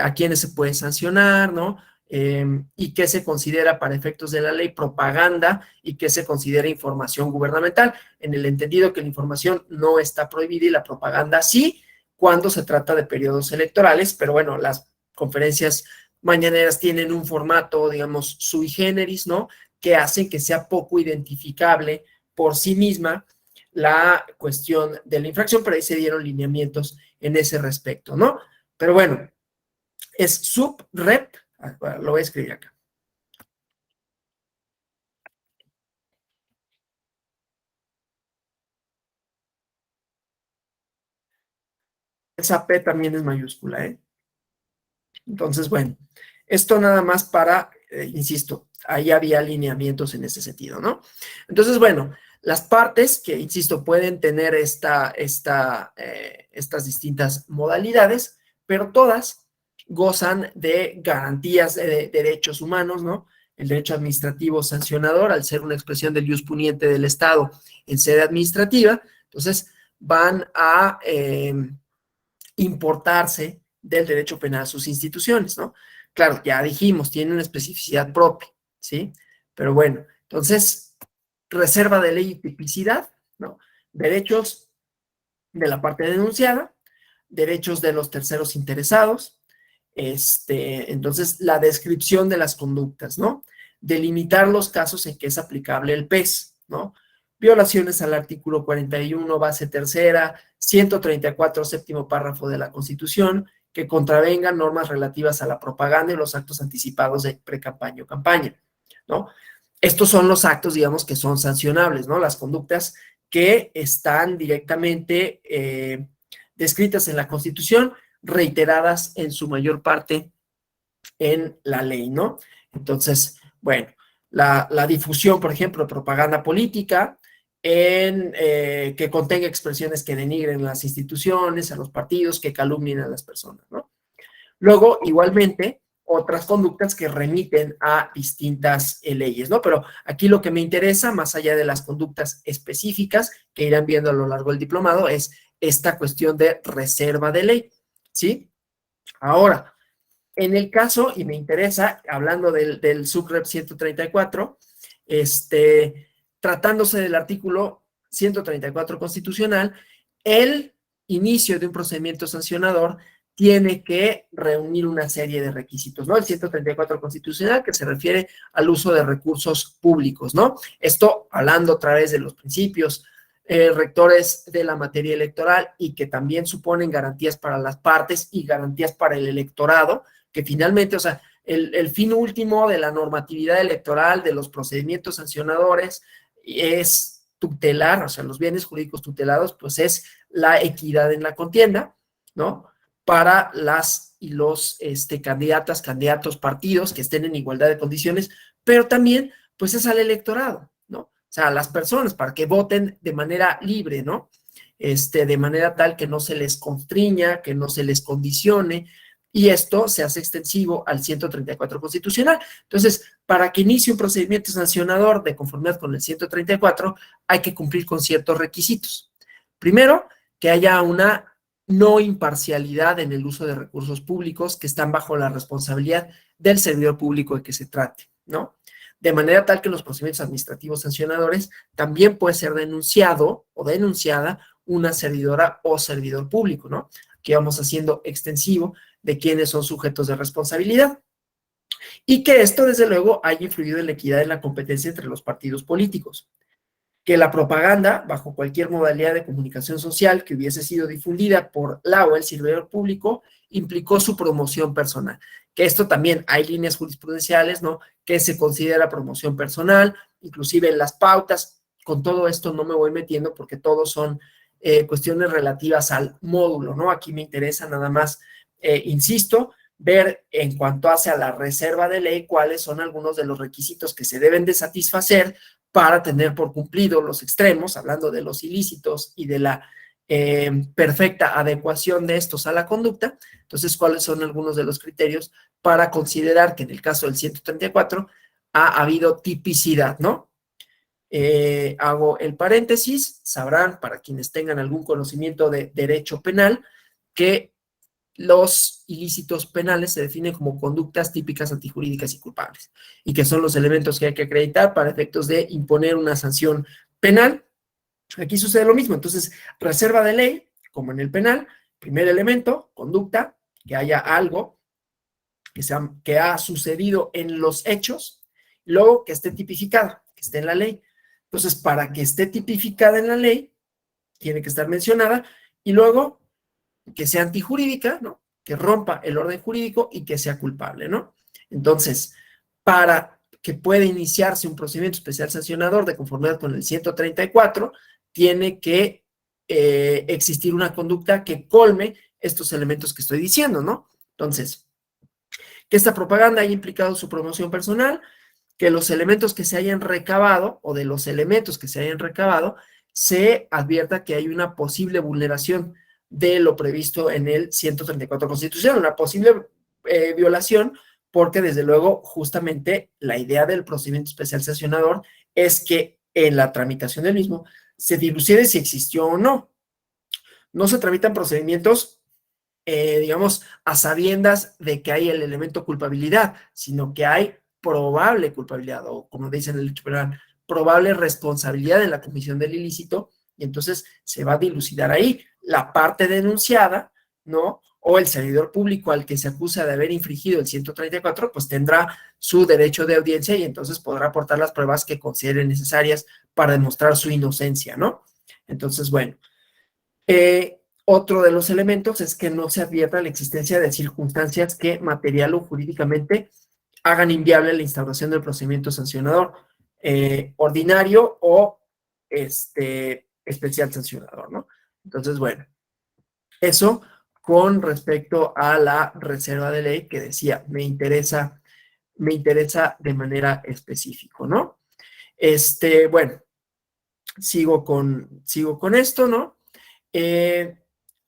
A quiénes se puede sancionar, ¿no? Y qué se considera para efectos de la ley propaganda y qué se considera información gubernamental, en el entendido que la información no está prohibida y la propaganda sí, cuando se trata de periodos electorales, pero bueno, las conferencias mañaneras tienen un formato, digamos, sui generis, ¿no? Que hacen que sea poco identificable por sí misma la cuestión de la infracción, pero ahí se dieron lineamientos en ese respecto, ¿no? Pero bueno, es SUBREP, lo voy a escribir acá. Esa P también es mayúscula, ¿eh? Entonces, bueno, esto nada más para, insisto, ahí había alineamientos en ese sentido, ¿no? Entonces, bueno, las partes que, insisto, pueden tener estas distintas modalidades, pero todas gozan de garantías de derechos humanos, ¿no? El derecho administrativo sancionador, al ser una expresión del ius puniente del Estado en sede administrativa, entonces van a importarse del derecho penal sus instituciones, ¿no? Claro, ya dijimos, tiene una especificidad propia, ¿sí? Pero bueno, entonces, reserva de ley y tipicidad, ¿no? Derechos de la parte denunciada, derechos de los terceros interesados, entonces, la descripción de las conductas, ¿no? Delimitar los casos en que es aplicable el PES, ¿no? Violaciones al artículo 41, base tercera, 134, séptimo párrafo de la Constitución, que contravengan normas relativas a la propaganda y los actos anticipados de pre-campaña o campaña, ¿no? Estos son los actos, digamos, que son sancionables, ¿no? Las conductas que están directamente descritas en la Constitución, reiteradas en su mayor parte en la ley, ¿no? Entonces, bueno, la difusión, por ejemplo, de propaganda política que contenga expresiones que denigren las instituciones, a los partidos, que calumnien a las personas, ¿no? Luego, igualmente, otras conductas que remiten a distintas leyes, ¿no? Pero aquí lo que me interesa, más allá de las conductas específicas que irán viendo a lo largo del diplomado, es esta cuestión de reserva de ley, ¿sí? Ahora, en el caso, y me interesa, hablando del SUBREP 134, tratándose del artículo 134 constitucional, el inicio de un procedimiento sancionador tiene que reunir una serie de requisitos, ¿no? El 134 constitucional, que se refiere al uso de recursos públicos, ¿no? Esto hablando a través de los principios rectores de la materia electoral y que también suponen garantías para las partes y garantías para el electorado, que finalmente, o sea, el fin último de la normatividad electoral, de los procedimientos sancionadores, es tutelar, o sea, los bienes jurídicos tutelados, pues es la equidad en la contienda, ¿no? Para las y los candidatas, candidatos, partidos que estén en igualdad de condiciones, pero también, pues es al electorado, ¿no? O sea, a las personas, para que voten de manera libre, ¿no? De manera tal que no se les constriña, que no se les condicione, y esto se hace extensivo al 134 constitucional. Entonces, para que inicie un procedimiento sancionador de conformidad con el 134, hay que cumplir con ciertos requisitos. Primero, que haya una no imparcialidad en el uso de recursos públicos que están bajo la responsabilidad del servidor público de que se trate, ¿no? De manera tal que en los procedimientos administrativos sancionadores también puede ser denunciado o denunciada una servidora o servidor público, ¿no? Que vamos haciendo extensivo de quiénes son sujetos de responsabilidad. Y que esto, desde luego, haya influido en la equidad de la competencia entre los partidos políticos. Que la propaganda, bajo cualquier modalidad de comunicación social que hubiese sido difundida por la o el servidor público, implicó su promoción personal. Que esto también hay líneas jurisprudenciales, ¿no? Que se considera promoción personal, inclusive en las pautas. Con todo esto no me voy metiendo porque todos son cuestiones relativas al módulo, ¿no? Aquí me interesa nada más, insisto, ver en cuanto hace a la reserva de ley cuáles son algunos de los requisitos que se deben de satisfacer para tener por cumplido los extremos, hablando de los ilícitos y de la perfecta adecuación de estos a la conducta. Entonces, ¿cuáles son algunos de los criterios para considerar que en el caso del 134 ha habido tipicidad, ¿no? Hago el paréntesis, sabrán, para quienes tengan algún conocimiento de derecho penal, que los ilícitos penales se definen como conductas típicas antijurídicas y culpables, y que son los elementos que hay que acreditar para efectos de imponer una sanción penal. Aquí sucede lo mismo. Entonces, reserva de ley, como en el penal, primer elemento, conducta, que haya algo que ha sucedido en los hechos, luego que esté tipificada, que esté en la ley. Entonces, para que esté tipificada en la ley, tiene que estar mencionada, y luego que sea antijurídica, ¿no? Que rompa el orden jurídico y que sea culpable, ¿no? Entonces, para que pueda iniciarse un procedimiento especial sancionador de conformidad con el 134, tiene que existir una conducta que colme estos elementos que estoy diciendo, ¿no? Entonces, que esta propaganda haya implicado su promoción personal, que los elementos que se hayan recabado o de los elementos que se hayan recabado se advierta que hay una posible vulneración de lo previsto en el 134 Constitucional, una posible violación, porque desde luego justamente la idea del procedimiento especial sancionador es que en la tramitación del mismo se dilucide si existió o no. No se tramitan procedimientos, digamos, a sabiendas de que hay el elemento culpabilidad, sino que hay probable culpabilidad, o como dicen en el derecho penal, probable responsabilidad en la comisión del ilícito, y entonces se va a dilucidar ahí la parte denunciada, ¿no? O el servidor público al que se acusa de haber infringido el 134, pues tendrá su derecho de audiencia y entonces podrá aportar las pruebas que considere necesarias para demostrar su inocencia, ¿no? Entonces, bueno, otro de los elementos es que no se advierta la existencia de circunstancias que material o jurídicamente hagan inviable la instauración del procedimiento sancionador ordinario o especial sancionador, ¿no? Entonces, bueno, eso con respecto a la reserva de ley que decía, me interesa de manera específica, ¿no? Bueno, sigo con esto, ¿no?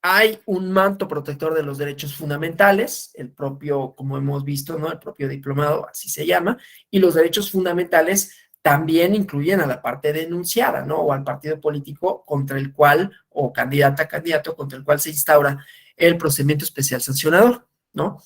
Hay un manto protector de los derechos fundamentales, el propio, como hemos visto, ¿no? El propio diplomado, así se llama, y los derechos fundamentales también incluyen a la parte denunciada, ¿no? O al partido político contra el cual, o candidato contra el cual se instaura el procedimiento especial sancionador, ¿no?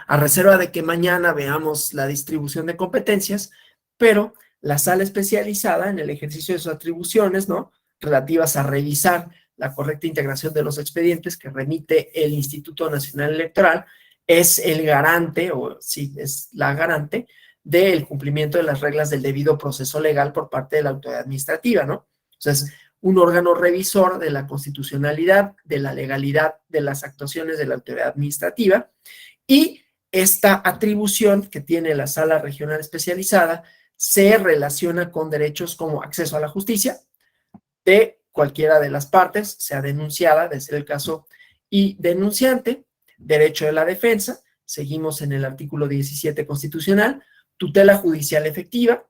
A reserva de que mañana veamos la distribución de competencias, pero la sala especializada en el ejercicio de sus atribuciones, ¿no? Relativas a revisar la correcta integración de los expedientes que remite el Instituto Nacional Electoral, es el garante, o sí, es la garante del cumplimiento de las reglas del debido proceso legal por parte de la autoridad administrativa, ¿no? Entonces, un órgano revisor de la constitucionalidad, de la legalidad de las actuaciones de la autoridad administrativa, y esta atribución que tiene la sala regional especializada se relaciona con derechos como acceso a la justicia de cualquiera de las partes, sea denunciada, de ser el caso, y denunciante, derecho de la defensa, seguimos en el artículo 17 constitucional, tutela judicial efectiva,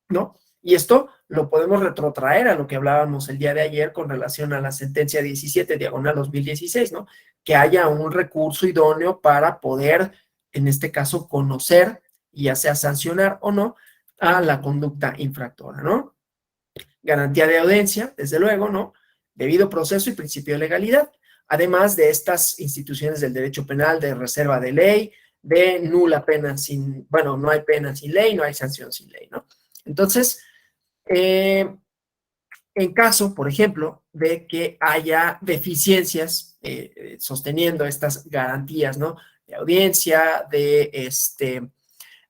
¿no? Y esto lo podemos retrotraer a lo que hablábamos el día de ayer con relación a la sentencia 17/2016, ¿no? Que haya un recurso idóneo para poder, en este caso, conocer y ya sea sancionar o no a la conducta infractora, ¿no? Garantía de audiencia, desde luego, ¿no? Debido proceso y principio de legalidad, además de estas instituciones del derecho penal de reserva de ley, de nula pena sin, bueno, no hay pena sin ley, no hay sanción sin ley, ¿no? Entonces, en caso, por ejemplo, de que haya deficiencias sosteniendo estas garantías, ¿no? De audiencia, de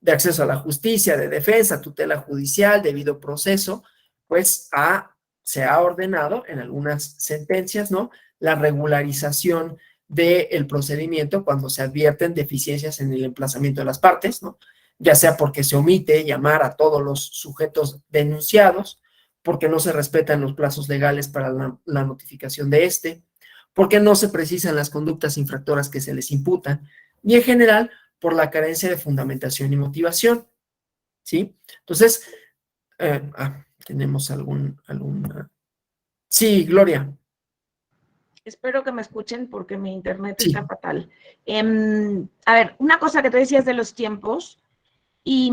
acceso a la justicia, de defensa, tutela judicial, debido proceso, pues se ha ordenado en algunas sentencias, ¿no? La regularización del procedimiento cuando se advierten deficiencias en el emplazamiento de las partes, ¿no? Ya sea porque se omite llamar a todos los sujetos denunciados, porque no se respetan los plazos legales para la notificación de porque no se precisan las conductas infractoras que se les imputan, y en general por la carencia de fundamentación y motivación, ¿sí? Entonces, tenemos alguna... Sí, Gloria. Espero que me escuchen porque mi internet Sí. está fatal. A ver, una cosa que te decías de los tiempos, y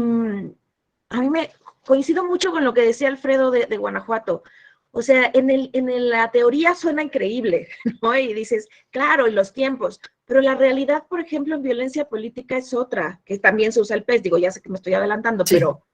a mí me coincido mucho con lo que decía Alfredo de Guanajuato. O sea, la teoría suena increíble, ¿no? Y dices, claro, y los tiempos, pero la realidad, por ejemplo, en violencia política es otra, que también se usa el PES, digo, ya sé que me estoy adelantando, Sí. pero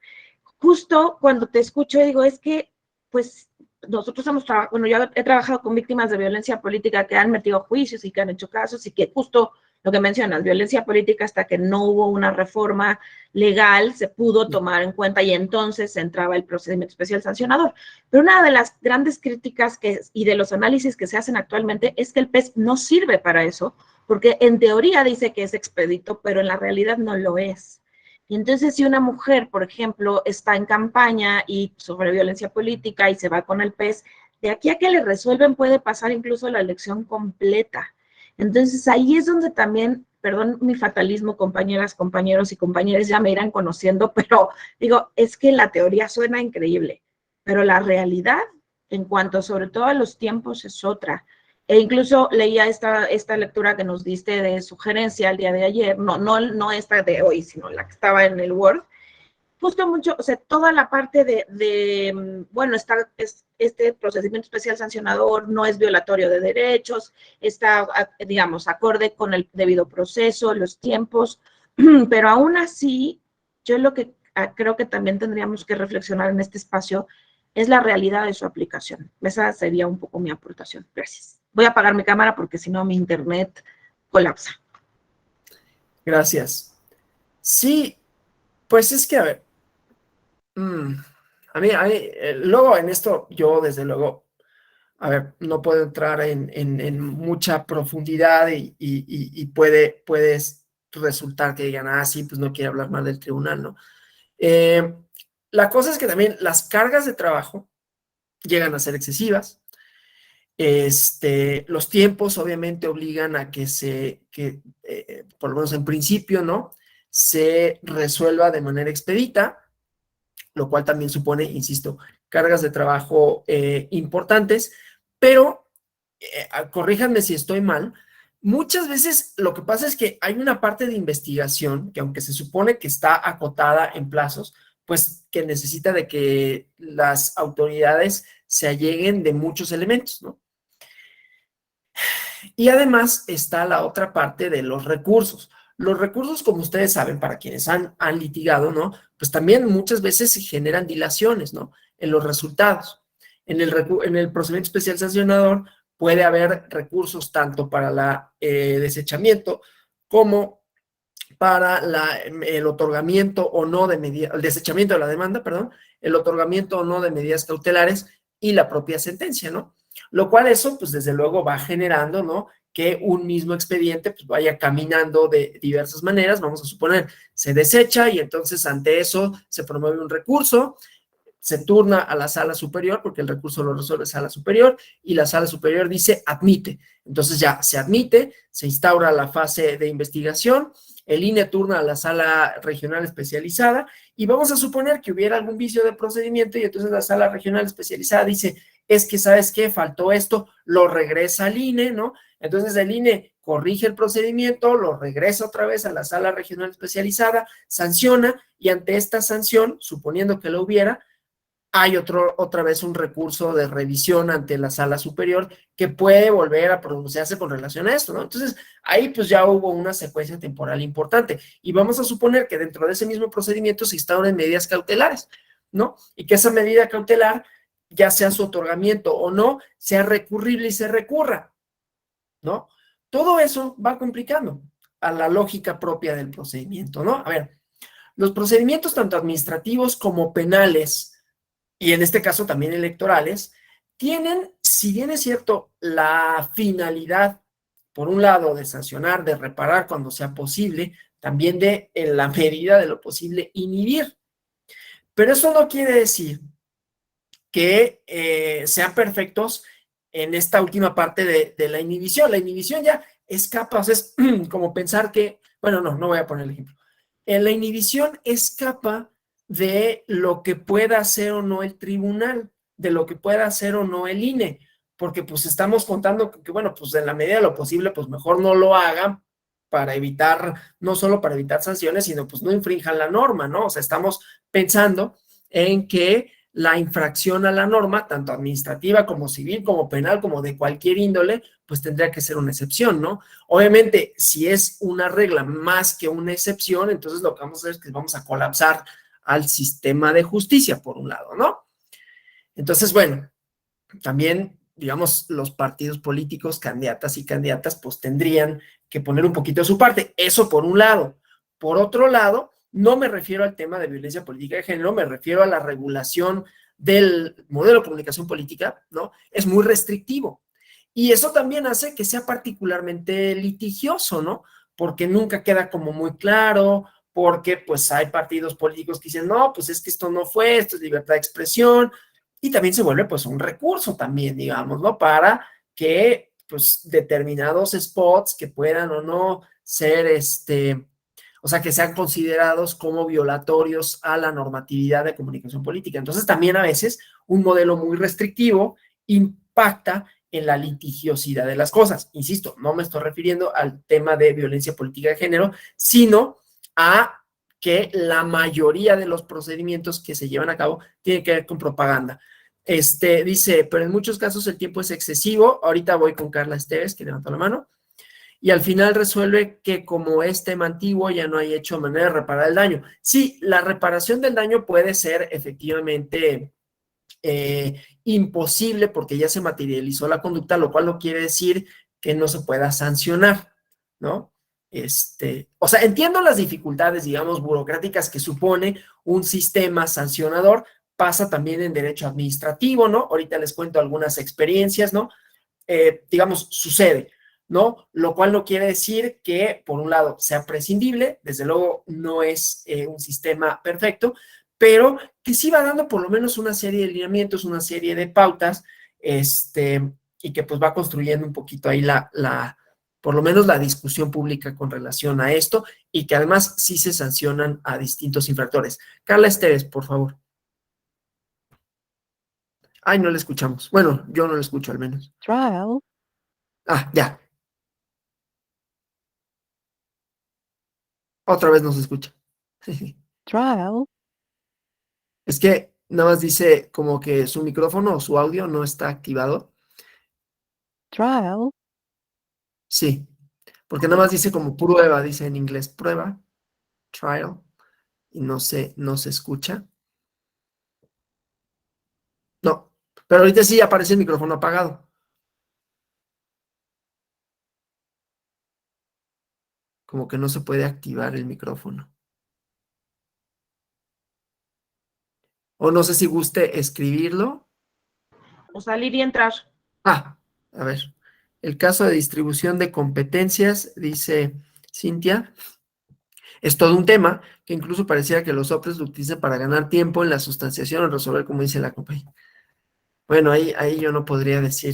justo cuando te escucho digo, es que, pues, nosotros hemos trabajado, bueno, yo he trabajado con víctimas de violencia política que han metido juicios y que han hecho casos y que justo lo que mencionas, violencia política hasta que no hubo una reforma legal se pudo tomar en cuenta y entonces entraba el procedimiento especial sancionador. Pero una de las grandes críticas y de los análisis que se hacen actualmente es que el PES no sirve para eso, porque en teoría dice que es expedito, pero en la realidad no lo es. Y entonces, si una mujer, por ejemplo, está en campaña y sobre violencia política y se va con el PES, de aquí a que le resuelven puede pasar incluso la elección completa. Entonces, ahí es donde también, perdón mi fatalismo, compañeras, compañeros y compañeras ya me irán conociendo, pero digo, es que la teoría suena increíble, pero la realidad, en cuanto sobre todo a los tiempos, es otra. E incluso leía esta lectura que nos diste de sugerencia el día de ayer, no esta de hoy, sino la que estaba en el Word, justo mucho, o sea, toda la parte bueno, este procedimiento especial sancionador no es violatorio de derechos, está, digamos, acorde con el debido proceso, los tiempos, pero aún así, yo lo que creo que también tendríamos que reflexionar en este espacio es la realidad de su aplicación. Esa sería un poco mi aportación. Gracias. Voy a apagar mi cámara porque si no mi internet colapsa. Gracias. Sí, pues es que, a ver, a mí, luego en esto, yo desde luego, a ver, no puedo entrar en mucha profundidad y puedes resultar que digan, sí, pues no quiere hablar mal del tribunal, ¿no? La cosa es que también las cargas de trabajo llegan a ser excesivas. Los tiempos obviamente obligan a que por lo menos en principio, ¿no? Se resuelva de manera expedita, lo cual también supone, insisto, cargas de trabajo importantes, pero corríjanme si estoy mal, muchas veces lo que pasa es que hay una parte de investigación que aunque se supone que está acotada en plazos, pues que necesita de que las autoridades se alleguen de muchos elementos, ¿no? Y además está la otra parte de los recursos. Los recursos, como ustedes saben, para quienes han litigado, ¿no? Pues también muchas veces se generan dilaciones, ¿no? En los resultados. En el procedimiento especial sancionador puede haber recursos tanto para el desechamiento como para el otorgamiento o no de medidas, el desechamiento de la demanda, perdón, el otorgamiento o no de medidas cautelares y la propia sentencia, ¿no? Lo cual eso, pues desde luego va generando, ¿no? Que un mismo expediente pues vaya caminando de diversas maneras, vamos a suponer, se desecha y entonces ante eso se promueve un recurso, se turna a la sala superior, porque el recurso lo resuelve sala superior, y la sala superior dice admite. Entonces ya se admite, se instaura la fase de investigación, el INE turna a la sala regional especializada, y vamos a suponer que hubiera algún vicio de procedimiento, y entonces la sala regional especializada dice, es que, ¿sabes qué? Faltó esto, lo regresa al INE, ¿no? Entonces el INE corrige el procedimiento, lo regresa otra vez a la sala regional especializada, sanciona, y ante esta sanción, suponiendo que lo hubiera, hay otra vez un recurso de revisión ante la sala superior que puede volver a pronunciarse con relación a esto, ¿no? Entonces, ahí pues ya hubo una secuencia temporal importante y vamos a suponer que dentro de ese mismo procedimiento se instauren medidas cautelares, ¿no? Y que esa medida cautelar, ya sea su otorgamiento o no, sea recurrible y se recurra, ¿no? Todo eso va complicando a la lógica propia del procedimiento, ¿no? A ver, los procedimientos tanto administrativos como penales, y en este caso también electorales, tienen, si bien es cierto, la finalidad, por un lado, de sancionar, de reparar cuando sea posible, también de, en la medida de lo posible, inhibir. Pero eso no quiere decir que sean perfectos en esta última parte de la inhibición. La inhibición ya escapa, o sea, es como pensar que, bueno, no voy a poner el ejemplo. La inhibición escapa de lo que pueda hacer o no el tribunal, de lo que pueda hacer o no el INE, porque pues estamos contando que, bueno, pues en la medida de lo posible, pues mejor no lo hagan para evitar, no solo para evitar sanciones, sino pues no infrinjan la norma, ¿no? O sea, estamos pensando en que la infracción a la norma, tanto administrativa como civil, como penal, como de cualquier índole, pues tendría que ser una excepción, ¿no? Obviamente, si es una regla más que una excepción, entonces lo que vamos a hacer es que vamos a colapsar al sistema de justicia, por un lado, ¿no? Entonces, bueno, también, digamos, los partidos políticos, candidatas y candidatas, pues tendrían que poner un poquito de su parte. Eso por un lado. Por otro lado, no me refiero al tema de violencia política de género, me refiero a la regulación del modelo de comunicación política, ¿no? Es muy restrictivo. Y eso también hace que sea particularmente litigioso, ¿no? Porque nunca queda como muy claro, porque pues hay partidos políticos que dicen, no, pues es que esto no fue, esto es libertad de expresión, y también se vuelve pues un recurso también, digamos, ¿no? Para que pues determinados spots que puedan o no ser o sea, que sean considerados como violatorios a la normatividad de comunicación política. Entonces también a veces un modelo muy restrictivo impacta en la litigiosidad de las cosas. Insisto, no me estoy refiriendo al tema de violencia política de género, sino a que la mayoría de los procedimientos que se llevan a cabo tienen que ver con propaganda. Dice, pero en muchos casos el tiempo es excesivo. Ahorita voy con Carla Esteves, que levantó la mano. Y al final resuelve que como es tema antiguo ya no hay hecho manera de reparar el daño. Sí, la reparación del daño puede ser efectivamente imposible porque ya se materializó la conducta, lo cual no quiere decir que no se pueda sancionar, ¿no? O sea, entiendo las dificultades, digamos, burocráticas que supone un sistema sancionador, pasa también en derecho administrativo, ¿no? Ahorita les cuento algunas experiencias, ¿no? Digamos, sucede, ¿no? Lo cual no quiere decir que, por un lado, sea prescindible, desde luego no es un sistema perfecto, pero que sí va dando por lo menos una serie de lineamientos, una serie de pautas, y que pues va construyendo un poquito ahí por lo menos la discusión pública con relación a esto, y que además sí se sancionan a distintos infractores. Carla Esteves, por favor. Ay, no le escuchamos. Bueno, yo no lo escucho al menos. Trial, Ah, ya. Otra vez no se escucha. trial, Es que nada más dice como que su micrófono o su audio no está activado. trial, Sí, porque nada más dice como prueba, dice en inglés prueba, trial, y no se escucha. No, pero ahorita sí aparece el micrófono apagado. Como que no se puede activar el micrófono. O no sé si guste escribirlo. O salir y entrar. Ah, a ver. El caso de distribución de competencias, dice Cintia, es todo un tema que incluso pareciera que los OPLES lo utilizan para ganar tiempo en la sustanciación o resolver, como dice la compañía. Bueno, ahí yo no podría decir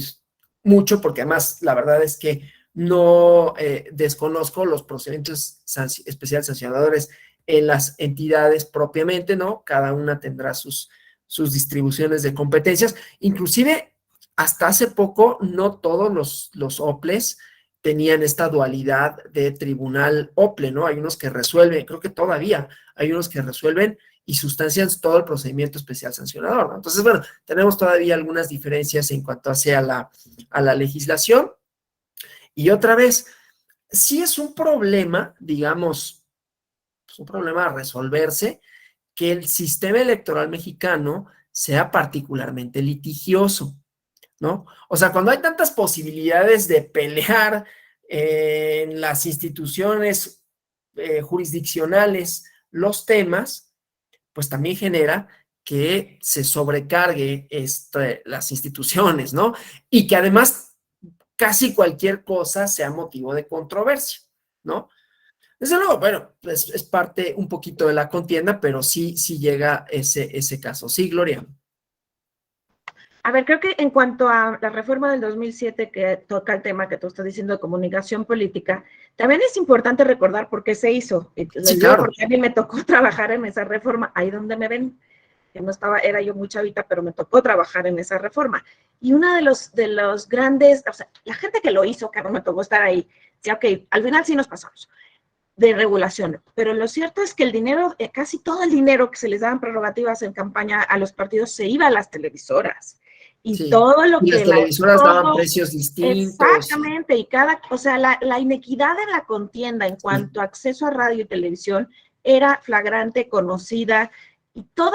mucho, porque además la verdad es que no desconozco los procedimientos especiales sancionadores en las entidades propiamente, ¿no? Cada una tendrá sus distribuciones de competencias. Inclusive, hasta hace poco, no todos los OPLES tenían esta dualidad de tribunal OPLE, ¿no? Hay unos que resuelven, creo que todavía hay unos que resuelven y sustancian todo el procedimiento especial sancionador, ¿no? Entonces, bueno, tenemos todavía algunas diferencias en cuanto a la legislación. Y otra vez, sí es un problema, digamos, es un problema a resolverse, que el sistema electoral mexicano sea particularmente litigioso, ¿no? O sea, cuando hay tantas posibilidades de pelear en las instituciones jurisdiccionales los temas, pues también genera que se sobrecargue las instituciones, ¿no? Y que además casi cualquier cosa sea motivo de controversia, ¿no? Desde luego, bueno, pues es parte un poquito de la contienda, pero sí llega ese caso. Sí, Gloria. A ver, creo que en cuanto a la reforma del 2007 que toca el tema que tú estás diciendo de comunicación política, también es importante recordar por qué se hizo. Y les Sí, digo claro. porque a mí me tocó trabajar en esa reforma, ahí donde me ven, que no estaba, era yo muy chavita, pero me tocó trabajar en esa reforma. Y uno de los grandes, o sea, la gente que lo hizo, que no me tocó estar ahí, decía, ok, al final sí nos pasamos de regulación, pero lo cierto es que el dinero, casi todo el dinero que se les daban prerrogativas en campaña a los partidos se iba a las televisoras. Y Sí. todo lo Y las que televisoras daban todo, precios distintos. exactamente, y cada, o sea, la inequidad en la contienda en cuanto a acceso a radio y televisión era flagrante, conocida, y todo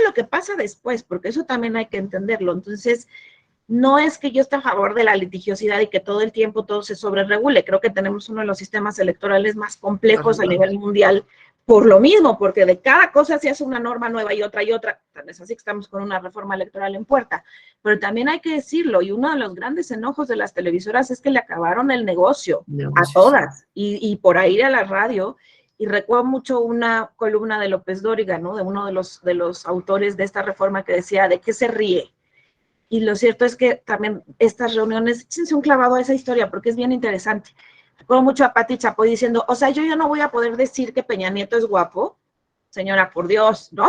lo que pasa después, porque eso también hay que entenderlo. Entonces, no es que yo esté a favor de la litigiosidad y que todo el tiempo todo se sobreregule. Creo que tenemos uno de los sistemas electorales más complejos a nivel mundial por lo mismo, porque de cada cosa se hace una norma nueva y otra y otra. Es así que estamos con una reforma electoral en puerta. Pero también hay que decirlo, y uno de los grandes enojos de las televisoras es que le acabaron el negocio a todas, y por ahí a la radio. Y recuerdo mucho una columna de López Dóriga, ¿no? De uno de los autores de esta reforma que decía, ¿de qué se ríe? Y lo cierto es que también estas reuniones, échense un clavado a esa historia porque es bien interesante. Recuerdo mucho a Pati Chapoy diciendo, o sea, yo ya no voy a poder decir que Peña Nieto es guapo. Señora, por Dios, ¿no?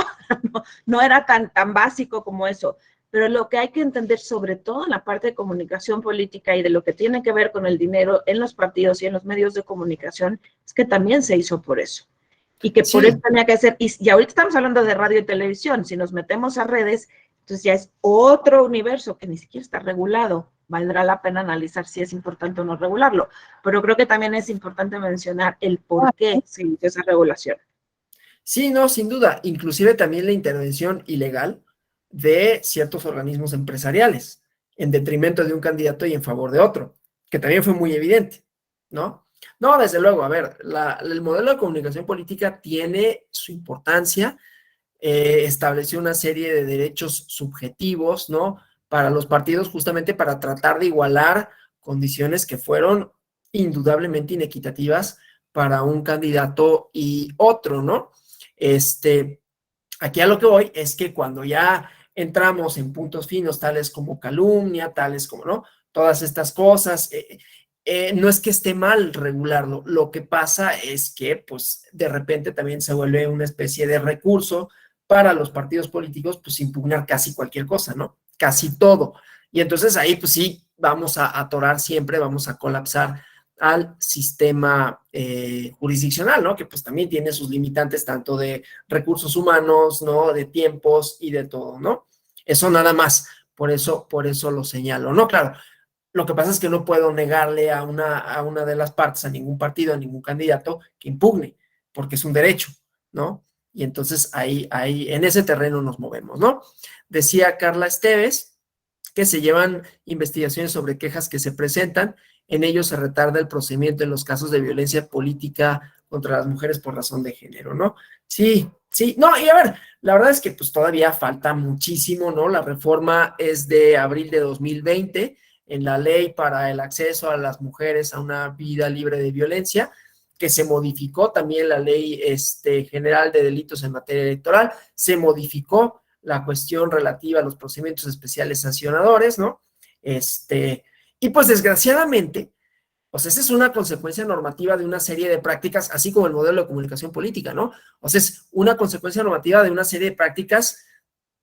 No era tan básico como eso. Pero lo que hay que entender, sobre todo en la parte de comunicación política y de lo que tiene que ver con el dinero en los partidos y en los medios de comunicación, es que también se hizo por eso. Y que por eso tenía que ser, y ahorita estamos hablando de radio y televisión, si nos metemos a redes, entonces ya es otro universo que ni siquiera está regulado. Valdrá la pena analizar si es importante o no regularlo, pero creo que también es importante mencionar el por qué se inició esa regulación. Sí, no, sin duda, inclusive también la intervención ilegal de ciertos organismos empresariales en detrimento de un candidato y en favor de otro, que también fue muy evidente, ¿no? No, desde luego, a ver, el modelo de comunicación política tiene su importancia, estableció una serie de derechos subjetivos, ¿no? Para los partidos justamente para tratar de igualar condiciones que fueron indudablemente inequitativas para un candidato y otro, ¿no? Aquí a lo que voy es que cuando ya entramos en puntos finos, tales como calumnia, tales como, ¿no? Todas estas cosas, no es que esté mal regularlo, lo que pasa es que, pues, de repente también se vuelve una especie de recurso para los partidos políticos, pues, impugnar casi cualquier cosa, ¿no? Casi todo. Y entonces ahí, pues sí, vamos a atorar siempre, vamos a colapsar al sistema jurisdiccional, ¿no? Que pues también tiene sus limitantes tanto de recursos humanos, ¿no? De tiempos y de todo, ¿no? Eso nada más, por eso lo señalo, ¿no? Claro, lo que pasa es que no puedo negarle a una de las partes, a ningún partido, a ningún candidato que impugne, porque es un derecho, ¿no? Y entonces ahí en ese terreno nos movemos, ¿no? Decía Carla Esteves que se llevan investigaciones sobre quejas que se presentan, en ello se retarda el procedimiento en los casos de violencia política contra las mujeres por razón de género, ¿no? Sí, no, y a ver, la verdad es que pues todavía falta muchísimo, ¿no? La reforma es de abril de 2020 en la ley para el acceso a las mujeres a una vida libre de violencia, que se modificó también la ley general de delitos en materia electoral, se modificó la cuestión relativa a los procedimientos especiales sancionadores, ¿no? Y pues desgraciadamente, pues esa es una consecuencia normativa de una serie de prácticas, así como el modelo de comunicación política, ¿no? O sea, es una consecuencia normativa de una serie de prácticas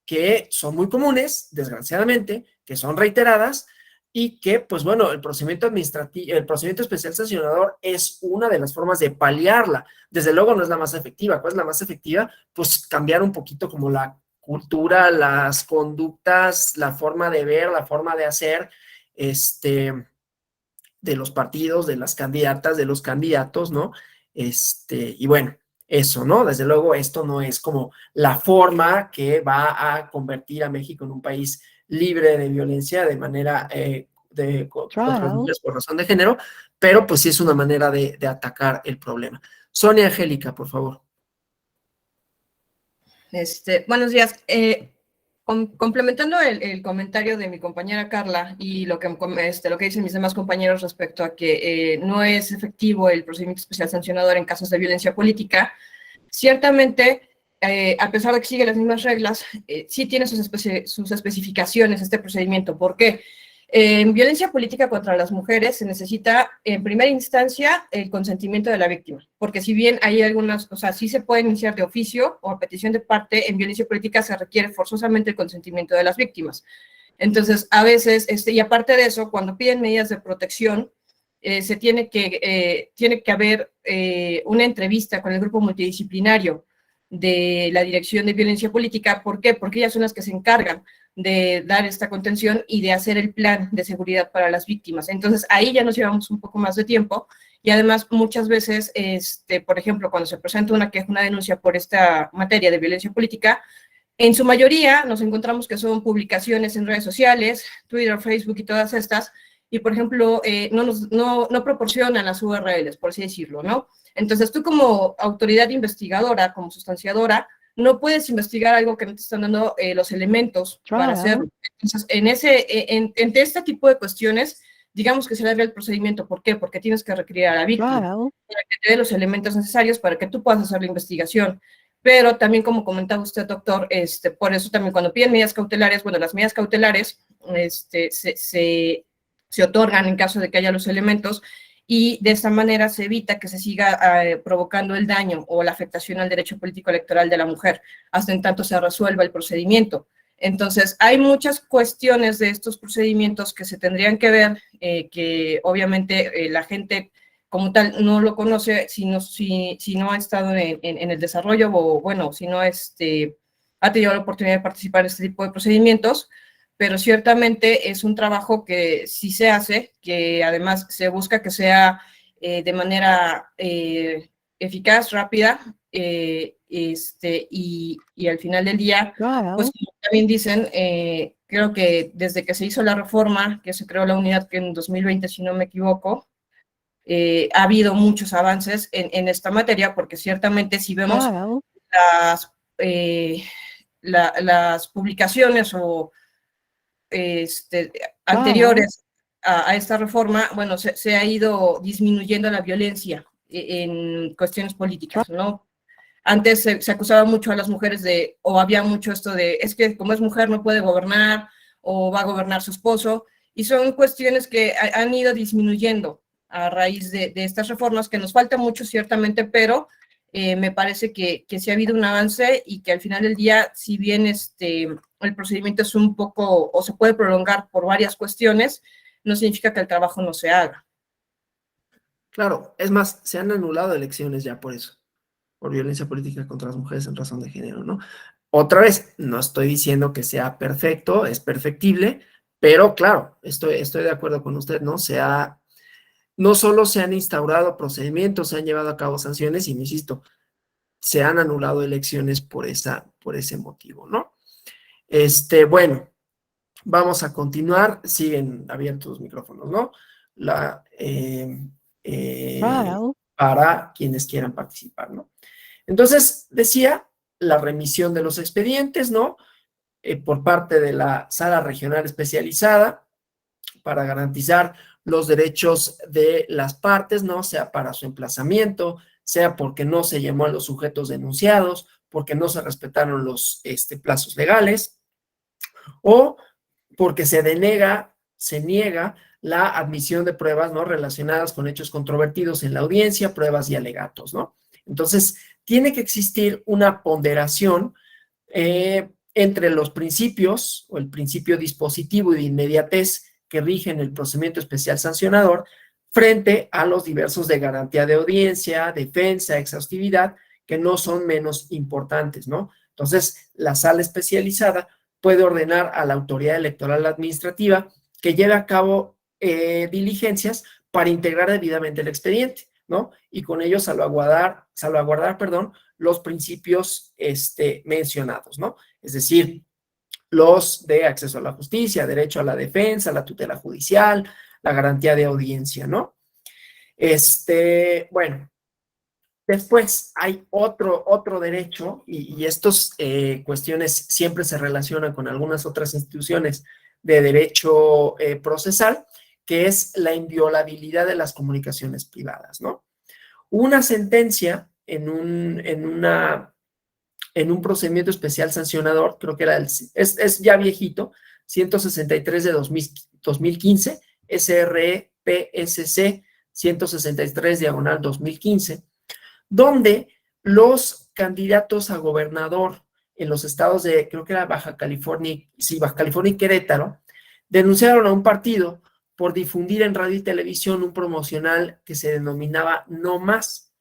que son muy comunes, desgraciadamente, que son reiteradas y que, pues bueno, el procedimiento administrativo, el procedimiento especial sancionador es una de las formas de paliarla. Desde luego no es la más efectiva. ¿Cuál es la más efectiva? Pues cambiar un poquito como la cultura, las conductas, la forma de ver, la forma de hacer, de los partidos, de las candidatas, de los candidatos, ¿no? Y bueno, eso, ¿no? Desde luego, esto no es como la forma que va a convertir a México en un país libre de violencia de manera contra las mujeres por razón de género, pero pues sí es una manera de atacar el problema. Sonia Angélica, por favor. Buenos días. Complementando el comentario de mi compañera Carla y lo que dicen mis demás compañeros respecto a que no es efectivo el procedimiento especial sancionador en casos de violencia política, ciertamente a pesar de que sigue las mismas reglas, sí tiene sus especificaciones este procedimiento. ¿Por qué? En violencia política contra las mujeres se necesita, en primera instancia, el consentimiento de la víctima, porque si bien hay algunas, o sea, sí se puede iniciar de oficio o a petición de parte, en violencia política se requiere forzosamente el consentimiento de las víctimas. Entonces, a veces, y aparte de eso, cuando piden medidas de protección, tiene que haber una entrevista con el grupo multidisciplinario de la Dirección de Violencia Política. ¿Por qué? Porque ellas son las que se encargan de dar esta contención y de hacer el plan de seguridad para las víctimas. Entonces, ahí ya nos llevamos un poco más de tiempo y además muchas veces, por ejemplo, cuando se presenta una queja, una denuncia por esta materia de violencia política, en su mayoría nos encontramos que son publicaciones en redes sociales, Twitter, Facebook y todas estas, y por ejemplo, no proporcionan las URLs, por así decirlo, ¿no? Entonces, tú como autoridad investigadora, como sustanciadora, no puedes investigar algo que no te están dando los elementos para hacerlo. Entonces, entre este tipo de cuestiones, digamos que se alarga el procedimiento. ¿Por qué? Porque tienes que requerir a la víctima para que te dé los elementos necesarios para que tú puedas hacer la investigación. Pero también, como comentaba usted, doctor, por eso también cuando piden medidas cautelares, bueno, las medidas cautelares se otorgan en caso de que haya los elementos, y de esta manera se evita que se siga provocando el daño o la afectación al derecho político electoral de la mujer, hasta en tanto se resuelva el procedimiento. Entonces, hay muchas cuestiones de estos procedimientos que se tendrían que ver, que obviamente la gente como tal no lo conoce si no ha estado en el desarrollo, o bueno, si no ha tenido la oportunidad de participar en este tipo de procedimientos, pero ciertamente es un trabajo que sí se hace, que además se busca que sea de manera eficaz, rápida, y al final del día, pues como también dicen, creo que desde que se hizo la reforma, que se creó la unidad que en 2020, si no me equivoco, ha habido muchos avances en esta materia, porque ciertamente si vemos las publicaciones o anteriores a esta reforma, bueno, se ha ido disminuyendo la violencia en cuestiones políticas, ¿no? Antes se acusaba mucho a las mujeres o había mucho esto de, es que como es mujer no puede gobernar, o va a gobernar su esposo, y son cuestiones que han ido disminuyendo a raíz de estas reformas, que nos falta mucho ciertamente, pero me parece que sí ha habido un avance, y que al final del día, si bien el procedimiento es un poco, o se puede prolongar por varias cuestiones, no significa que el trabajo no se haga. Claro, es más, se han anulado elecciones ya por eso, por violencia política contra las mujeres en razón de género, ¿no? Otra vez, no estoy diciendo que sea perfecto, es perfectible, pero claro, estoy de acuerdo con usted, ¿no? No solo se han instaurado procedimientos, se han llevado a cabo sanciones, y insisto, se han anulado elecciones por ese motivo, ¿no? Bueno, vamos a continuar, siguen abiertos los micrófonos, ¿no? Para quienes quieran participar, ¿no? Entonces, decía, la remisión de los expedientes, ¿no? Por parte de la Sala Regional Especializada, para garantizar los derechos de las partes, ¿no? Sea para su emplazamiento, sea porque no se llamó a los sujetos denunciados, porque no se respetaron los plazos legales, o porque se niega la admisión de pruebas, ¿no? Relacionadas con hechos controvertidos en la audiencia, pruebas y alegatos, ¿no? Entonces, tiene que existir una ponderación entre los principios, o el principio dispositivo y de inmediatez que rigen el procedimiento especial sancionador, frente a los diversos de garantía de audiencia, defensa, exhaustividad, que no son menos importantes, ¿no? Entonces, la sala especializada puede ordenar a la autoridad electoral administrativa que lleve a cabo diligencias para integrar debidamente el expediente, ¿no? Y con ello salvaguardar, los principios mencionados, ¿no? Es decir, los de acceso a la justicia, derecho a la defensa, la tutela judicial, la garantía de audiencia, ¿no? Bueno, después hay otro derecho, y estas cuestiones siempre se relacionan con algunas otras instituciones de derecho procesal, que es la inviolabilidad de las comunicaciones privadas, ¿no? Una sentencia en en un procedimiento especial sancionador, creo que era es ya viejito, 163 de 2015, SRE-PSC 163/2015, donde los candidatos a gobernador en los estados de, creo que era Baja California y Querétaro, denunciaron a un partido por difundir en radio y televisión un promocional que se denominaba No Más.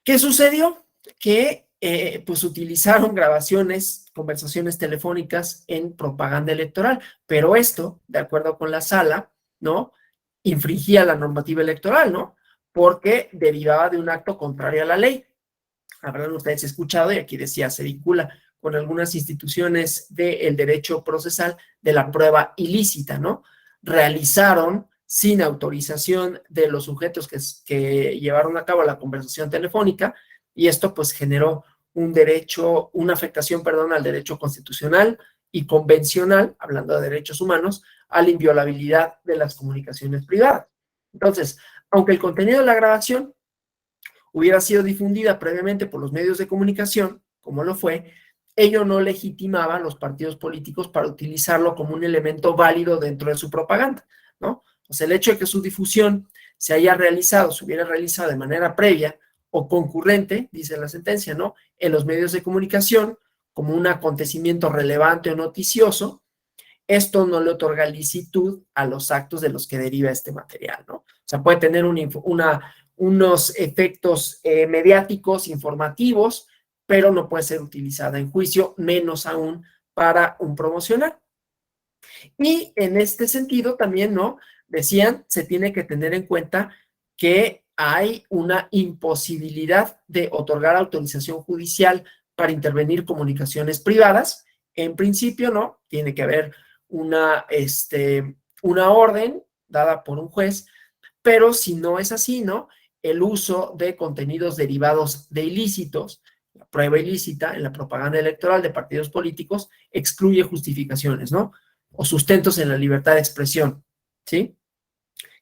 ¿Qué sucedió? Que pues utilizaron grabaciones, conversaciones telefónicas en propaganda electoral, pero esto, de acuerdo con la sala, ¿no?, infringía la normativa electoral, ¿no?, porque derivaba de un acto contrario a la ley. Habrán ustedes escuchado, y aquí decía, se vincula con algunas instituciones del derecho procesal de la prueba ilícita, ¿no? Realizaron sin autorización de los sujetos que llevaron a cabo la conversación telefónica, y esto pues generó una afectación, al derecho constitucional y convencional, hablando de derechos humanos, a la inviolabilidad de las comunicaciones privadas. Entonces, aunque el contenido de la grabación hubiera sido difundida previamente por los medios de comunicación, como lo fue, ello no legitimaba a los partidos políticos para utilizarlo como un elemento válido dentro de su propaganda, ¿no? O sea, el hecho de que su difusión se hubiera realizado de manera previa o concurrente, dice la sentencia, ¿no?, en los medios de comunicación, como un acontecimiento relevante o noticioso, esto no le otorga licitud a los actos de los que deriva este material, ¿no? O sea, puede tener unos efectos mediáticos, informativos, pero no puede ser utilizada en juicio, menos aún para un promocional. Y en este sentido también, ¿no?, decían, se tiene que tener en cuenta que hay una imposibilidad de otorgar autorización judicial para intervenir comunicaciones privadas. En principio, ¿no?, tiene que haber una orden dada por un juez, pero si no es así, ¿no?, el uso de contenidos derivados de ilícitos, la prueba ilícita en la propaganda electoral de partidos políticos, excluye justificaciones, ¿no?, o sustentos en la libertad de expresión, ¿sí?,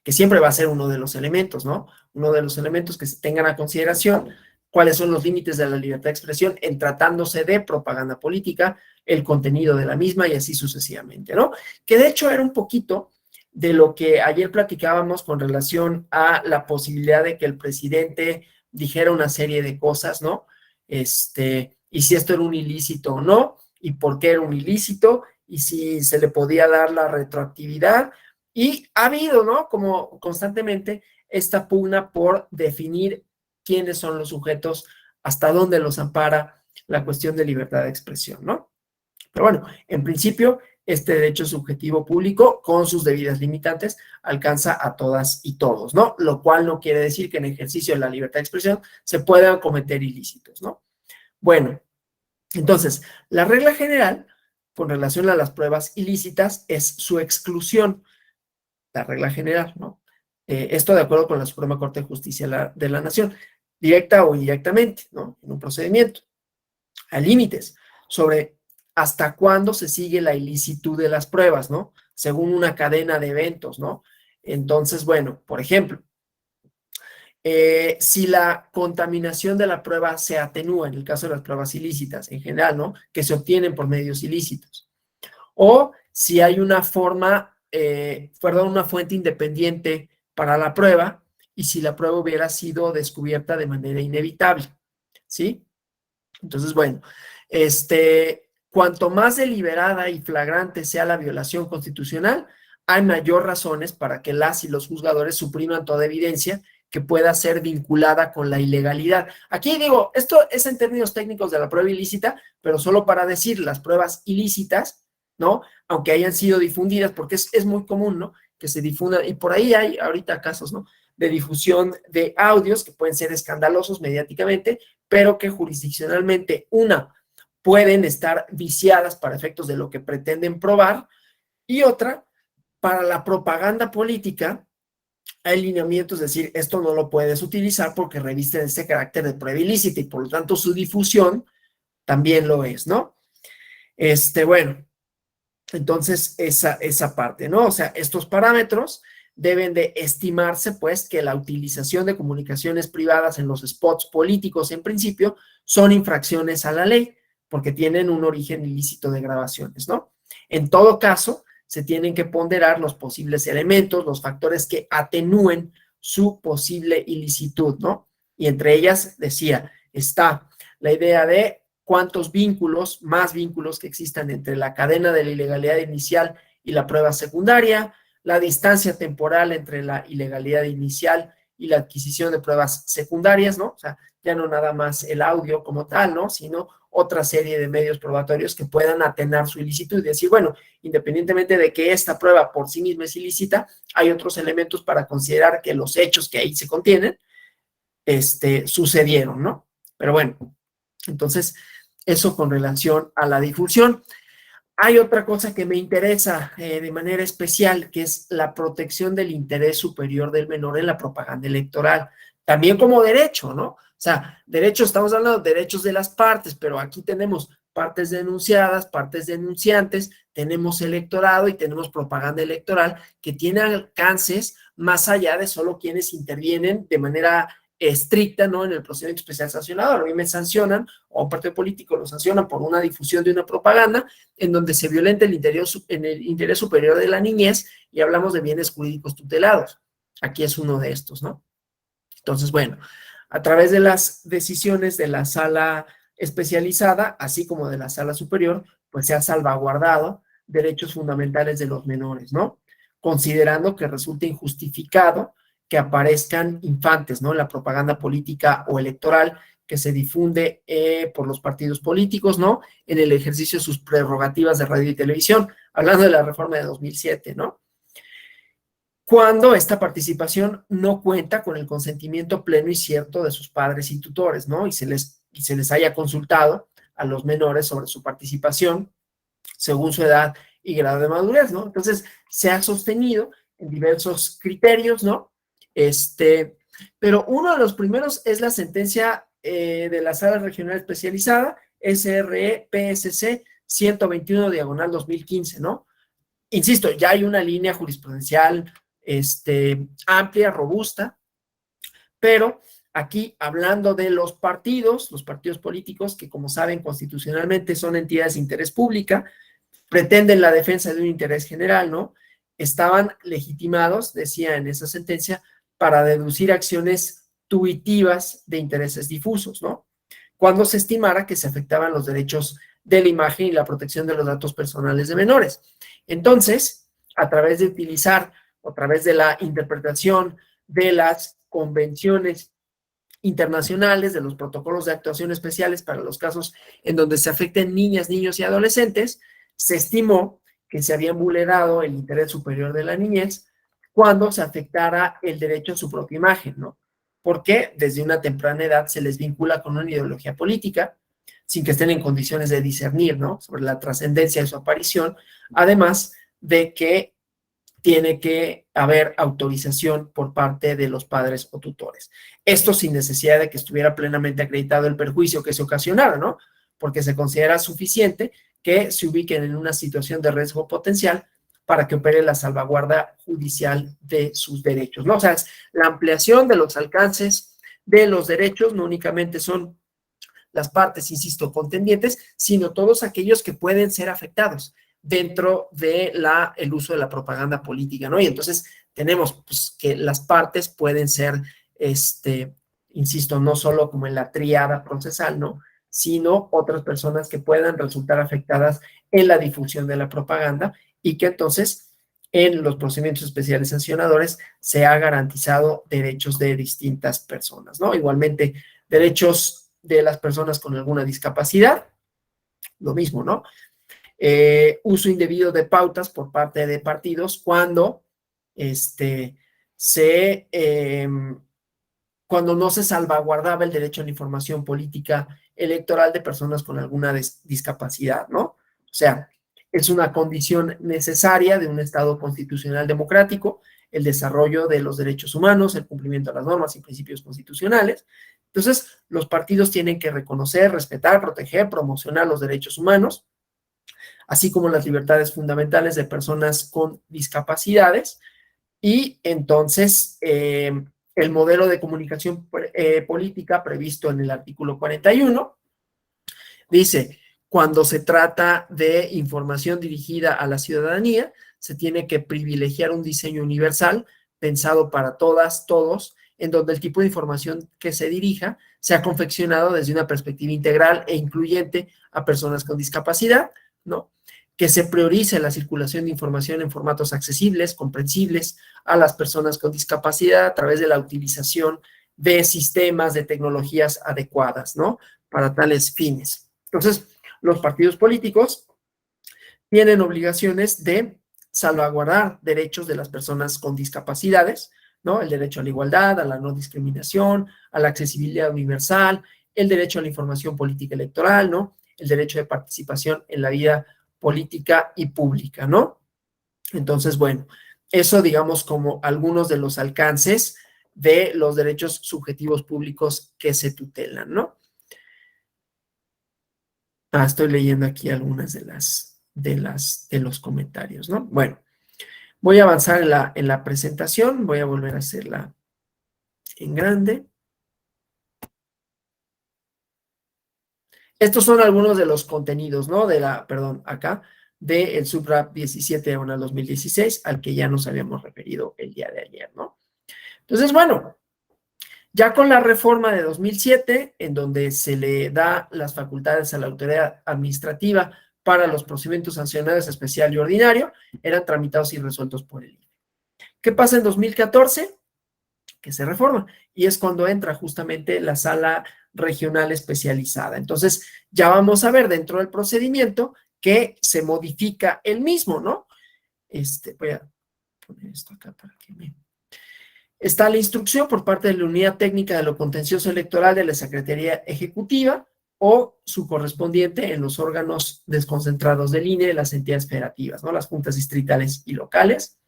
que siempre va a ser uno de los elementos, ¿no?, uno de los elementos que se tengan a consideración, cuáles son los límites de la libertad de expresión en tratándose de propaganda política, el contenido de la misma y así sucesivamente, ¿no? Que de hecho era un poquito de lo que ayer platicábamos con relación a la posibilidad de que el presidente dijera una serie de cosas, ¿no? Y si esto era un ilícito o no, y por qué era un ilícito, y si se le podía dar la retroactividad. Y ha habido, ¿no?, como constantemente esta pugna por definir quiénes son los sujetos, hasta dónde los ampara la cuestión de libertad de expresión, ¿no? Pero bueno, en principio, este derecho subjetivo público, con sus debidas limitantes, alcanza a todas y todos, ¿no? Lo cual no quiere decir que en ejercicio de la libertad de expresión se puedan cometer ilícitos, ¿no? Bueno, entonces, la regla general con relación a las pruebas ilícitas es su exclusión, la regla general, ¿no? Esto de acuerdo con la Suprema Corte de Justicia de la Nación, directa o indirectamente, ¿no?, en un procedimiento. Hay límites sobre hasta cuándo se sigue la ilicitud de las pruebas, ¿no?, según una cadena de eventos, ¿no? Entonces, bueno, por ejemplo, si la contaminación de la prueba se atenúa, en el caso de las pruebas ilícitas en general, ¿no?, que se obtienen por medios ilícitos, o si hay una fuente independiente para la prueba, y si la prueba hubiera sido descubierta de manera inevitable, ¿sí? Entonces, bueno, cuanto más deliberada y flagrante sea la violación constitucional, hay mayor razones para que las y los juzgadores supriman toda evidencia que pueda ser vinculada con la ilegalidad. Aquí digo, esto es en términos técnicos de la prueba ilícita, pero solo para decir las pruebas ilícitas, ¿no?, aunque hayan sido difundidas, porque es muy común, ¿no?, que se difundan, y por ahí hay ahorita casos, ¿no?, de difusión de audios que pueden ser escandalosos mediáticamente, pero que jurisdiccionalmente, pueden estar viciadas para efectos de lo que pretenden probar, y otra, para la propaganda política, hay lineamientos, es decir, esto no lo puedes utilizar porque reviste este carácter de prueba ilícita y por lo tanto su difusión también lo es, ¿no? Bueno, entonces esa parte, ¿no? O sea, estos parámetros deben de estimarse, pues, que la utilización de comunicaciones privadas en los spots políticos, en principio, son infracciones a la ley, porque tienen un origen ilícito de grabaciones, ¿no? En todo caso, se tienen que ponderar los posibles elementos, los factores que atenúen su posible ilicitud, ¿no? Y entre ellas, decía, está la idea de cuántos vínculos, más vínculos que existan entre la cadena de la ilegalidad inicial y la prueba secundaria, la distancia temporal entre la ilegalidad inicial y la adquisición de pruebas secundarias, ¿no? O sea, ya no nada más el audio como tal, ¿no? Sino otra serie de medios probatorios que puedan atenar su ilicitud y decir, bueno, independientemente de que esta prueba por sí misma es ilícita, hay otros elementos para considerar que los hechos que ahí se contienen, sucedieron, ¿no? Pero bueno, entonces, eso con relación a la difusión. Hay otra cosa que me interesa de manera especial, que es la protección del interés superior del menor en la propaganda electoral, también como derecho, ¿no? O sea, derecho, estamos hablando de derechos de las partes, pero aquí tenemos partes denunciadas, partes denunciantes, tenemos electorado y tenemos propaganda electoral que tiene alcances más allá de solo quienes intervienen de manera estricta, ¿no? En el procedimiento especial sancionador. A mí me sancionan, o a un partido político lo sancionan por una difusión de una propaganda en donde se violenta el interés superior de la niñez y hablamos de bienes jurídicos tutelados. Aquí es uno de estos, ¿no? Entonces, bueno, a través de las decisiones de la sala especializada, así como de la sala superior, pues se ha salvaguardado derechos fundamentales de los menores, ¿no? Considerando que resulta injustificado que aparezcan infantes, ¿no? En la propaganda política o electoral que se difunde por los partidos políticos, ¿no? En el ejercicio de sus prerrogativas de radio y televisión, hablando de la reforma de 2007, ¿no? Cuando esta participación no cuenta con el consentimiento pleno y cierto de sus padres y tutores, ¿no? Y se les haya consultado a los menores sobre su participación según su edad y grado de madurez, ¿no? Entonces, se ha sostenido en diversos criterios, ¿no? Pero uno de los primeros es la sentencia de la Sala Regional Especializada, SRE PSC 121/2015, ¿no? Insisto, ya hay una línea jurisprudencial amplia, robusta, pero aquí hablando de los partidos políticos que, como saben, constitucionalmente son entidades de interés pública, pretenden la defensa de un interés general, ¿no? Estaban legitimados, decía en esa sentencia, para deducir acciones tuitivas de intereses difusos, ¿no? Cuando se estimara que se afectaban los derechos de la imagen y la protección de los datos personales de menores. Entonces, a través de utilizar, o a través de la interpretación de las convenciones internacionales, de los protocolos de actuación especiales para los casos en donde se afecten niñas, niños y adolescentes, se estimó que se había vulnerado el interés superior de la niñez cuando se afectara el derecho a su propia imagen, ¿no? Porque desde una temprana edad se les vincula con una ideología política, sin que estén en condiciones de discernir, ¿no? Sobre la trascendencia de su aparición, además de que tiene que haber autorización por parte de los padres o tutores. Esto sin necesidad de que estuviera plenamente acreditado el perjuicio que se ocasionara, ¿no? Porque se considera suficiente que se ubiquen en una situación de riesgo potencial para que opere la salvaguarda judicial de sus derechos, ¿no? O sea, es la ampliación de los alcances de los derechos, no únicamente son las partes, insisto, contendientes, sino todos aquellos que pueden ser afectados dentro de el uso de la propaganda política, ¿no? Y entonces tenemos pues, que las partes pueden ser, insisto, no solo como en la tríada procesal, ¿no? Sino otras personas que puedan resultar afectadas en la difusión de la propaganda y que entonces en los procedimientos especiales sancionadores se ha garantizado derechos de distintas personas, ¿no? Igualmente, derechos de las personas con alguna discapacidad, lo mismo, ¿no? Uso indebido de pautas por parte de partidos cuando cuando no se salvaguardaba el derecho a la información política electoral de personas con alguna discapacidad, ¿no? O sea, es una condición necesaria de un Estado constitucional democrático, el desarrollo de los derechos humanos, el cumplimiento de las normas y principios constitucionales. Entonces, los partidos tienen que reconocer, respetar, proteger, promocionar los derechos humanos, así como las libertades fundamentales de personas con discapacidades, Y entonces, el modelo de comunicación política previsto en el artículo 41 dice, cuando se trata de información dirigida a la ciudadanía, se tiene que privilegiar un diseño universal pensado para todas, todos, en donde el tipo de información que se dirija sea confeccionado desde una perspectiva integral e incluyente a personas con discapacidad, ¿no? Que se priorice la circulación de información en formatos accesibles, comprensibles a las personas con discapacidad a través de la utilización de sistemas, de tecnologías adecuadas, ¿no? Para tales fines. Entonces, los partidos políticos tienen obligaciones de salvaguardar derechos de las personas con discapacidades, ¿no? El derecho a la igualdad, a la no discriminación, a la accesibilidad universal, el derecho a la información política electoral, ¿no? El derecho de participación en la vida política y pública, ¿no? Entonces, bueno, eso digamos como algunos de los alcances de los derechos subjetivos públicos que se tutelan, ¿no? Estoy leyendo aquí algunas de los comentarios, ¿no? Bueno, voy a avanzar en la presentación, voy a volver a hacerla en grande. Estos son algunos de los contenidos, ¿no? Del SUBRAP 17/2016, al que ya nos habíamos referido el día de ayer, ¿no? Entonces, bueno, ya con la reforma de 2007, en donde se le da las facultades a la autoridad administrativa para los procedimientos sancionados especial y ordinario, eran tramitados y resueltos por el INE. ¿Qué pasa en 2014? Que se reforma, y es cuando entra justamente la sala regional especializada. Entonces, ya vamos a ver dentro del procedimiento que se modifica el mismo, ¿no? Voy a poner esto acá para que me... Está la instrucción por parte de la Unidad Técnica de lo Contencioso Electoral de la Secretaría Ejecutiva o su correspondiente en los órganos desconcentrados del INE, de las entidades federativas, ¿no? Las juntas distritales y locales.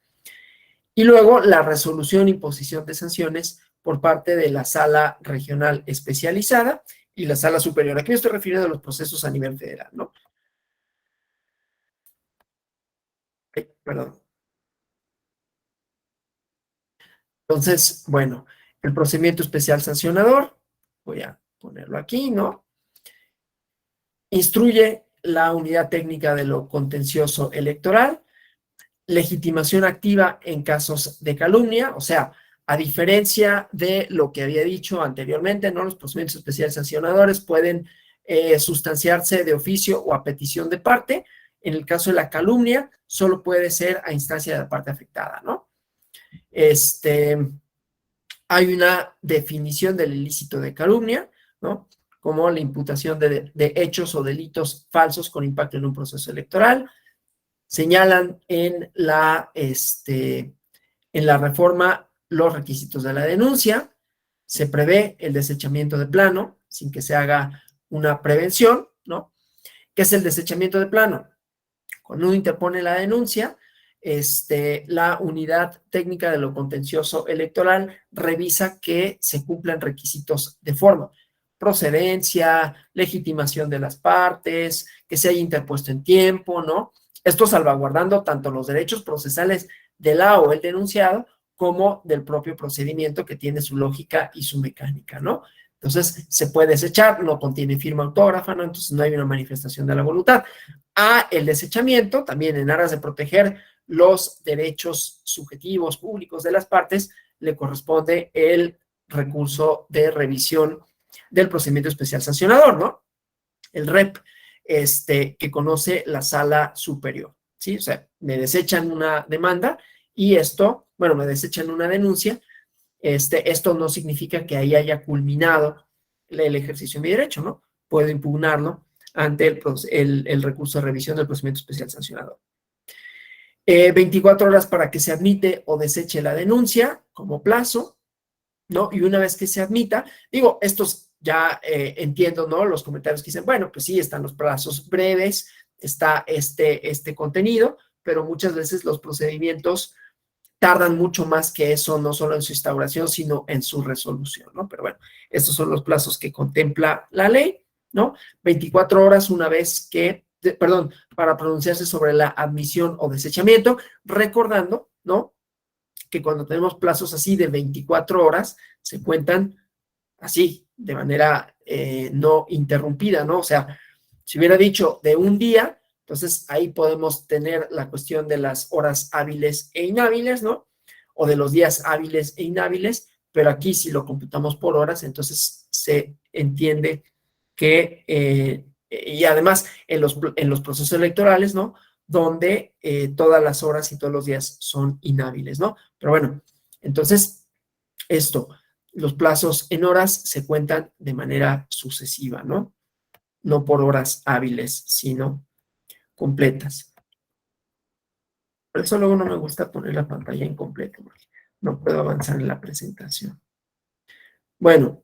Y luego la resolución e imposición de sanciones por parte de la sala regional especializada y la sala superior. Aquí me estoy refiriendo a los procesos a nivel federal, ¿no? Perdón. Entonces, bueno, el procedimiento especial sancionador, voy a ponerlo aquí, ¿no? Instruye la unidad técnica de lo contencioso electoral, legitimación activa en casos de calumnia, o sea, a diferencia de lo que había dicho anteriormente, ¿no? Los procedimientos especiales sancionadores pueden sustanciarse de oficio o a petición de parte. En el caso de la calumnia, solo puede ser a instancia de la parte afectada, ¿no? Hay una definición del ilícito de calumnia, ¿no? Como la imputación de hechos o delitos falsos con impacto en un proceso electoral. Señalan en la reforma los requisitos de la denuncia, se prevé el desechamiento de plano sin que se haga una prevención, ¿no? ¿Qué es el desechamiento de plano? Cuando uno interpone la denuncia, la unidad técnica de lo contencioso electoral revisa que se cumplan requisitos de forma, procedencia, legitimación de las partes, que se haya interpuesto en tiempo, ¿no? Esto salvaguardando tanto los derechos procesales de la o el denunciado como del propio procedimiento que tiene su lógica y su mecánica, ¿no? Entonces, se puede desechar, no contiene firma autógrafa, ¿no? Entonces, no hay una manifestación de la voluntad. El desechamiento, también en aras de proteger los derechos subjetivos públicos de las partes, le corresponde el recurso de revisión del procedimiento especial sancionador, ¿no? El REP, que conoce la sala superior, ¿sí? O sea, me desechan una demanda y me desechan una denuncia, esto no significa que ahí haya culminado el ejercicio de mi derecho, ¿no? Puedo impugnarlo ante el recurso de revisión del procedimiento especial sancionador. 24 horas para que se admite o deseche la denuncia como plazo, ¿no? Y una vez que se admita, digo, estos ya entiendo, ¿no? Los comentarios que dicen, bueno, pues sí, están los plazos breves, está este contenido, pero muchas veces los procedimientos tardan mucho más que eso, no solo en su instauración, sino en su resolución, ¿no? Pero bueno, estos son los plazos que contempla la ley, ¿no? 24 horas una vez que, para pronunciarse sobre la admisión o desechamiento, recordando, ¿no? que cuando tenemos plazos así de 24 horas, se cuentan así, de manera no interrumpida, ¿no? O sea, si hubiera dicho de un día, entonces ahí podemos tener la cuestión de las horas hábiles e inhábiles, ¿no? O de los días hábiles e inhábiles, pero aquí si lo computamos por horas, entonces se entiende que, y además en los procesos electorales, ¿no? Donde todas las horas y todos los días son inhábiles, ¿no? Pero bueno, entonces esto, los plazos en horas se cuentan de manera sucesiva, ¿no? No por horas hábiles, sino completas. Por eso luego no me gusta poner la pantalla incompleta, porque no puedo avanzar en la presentación. Bueno,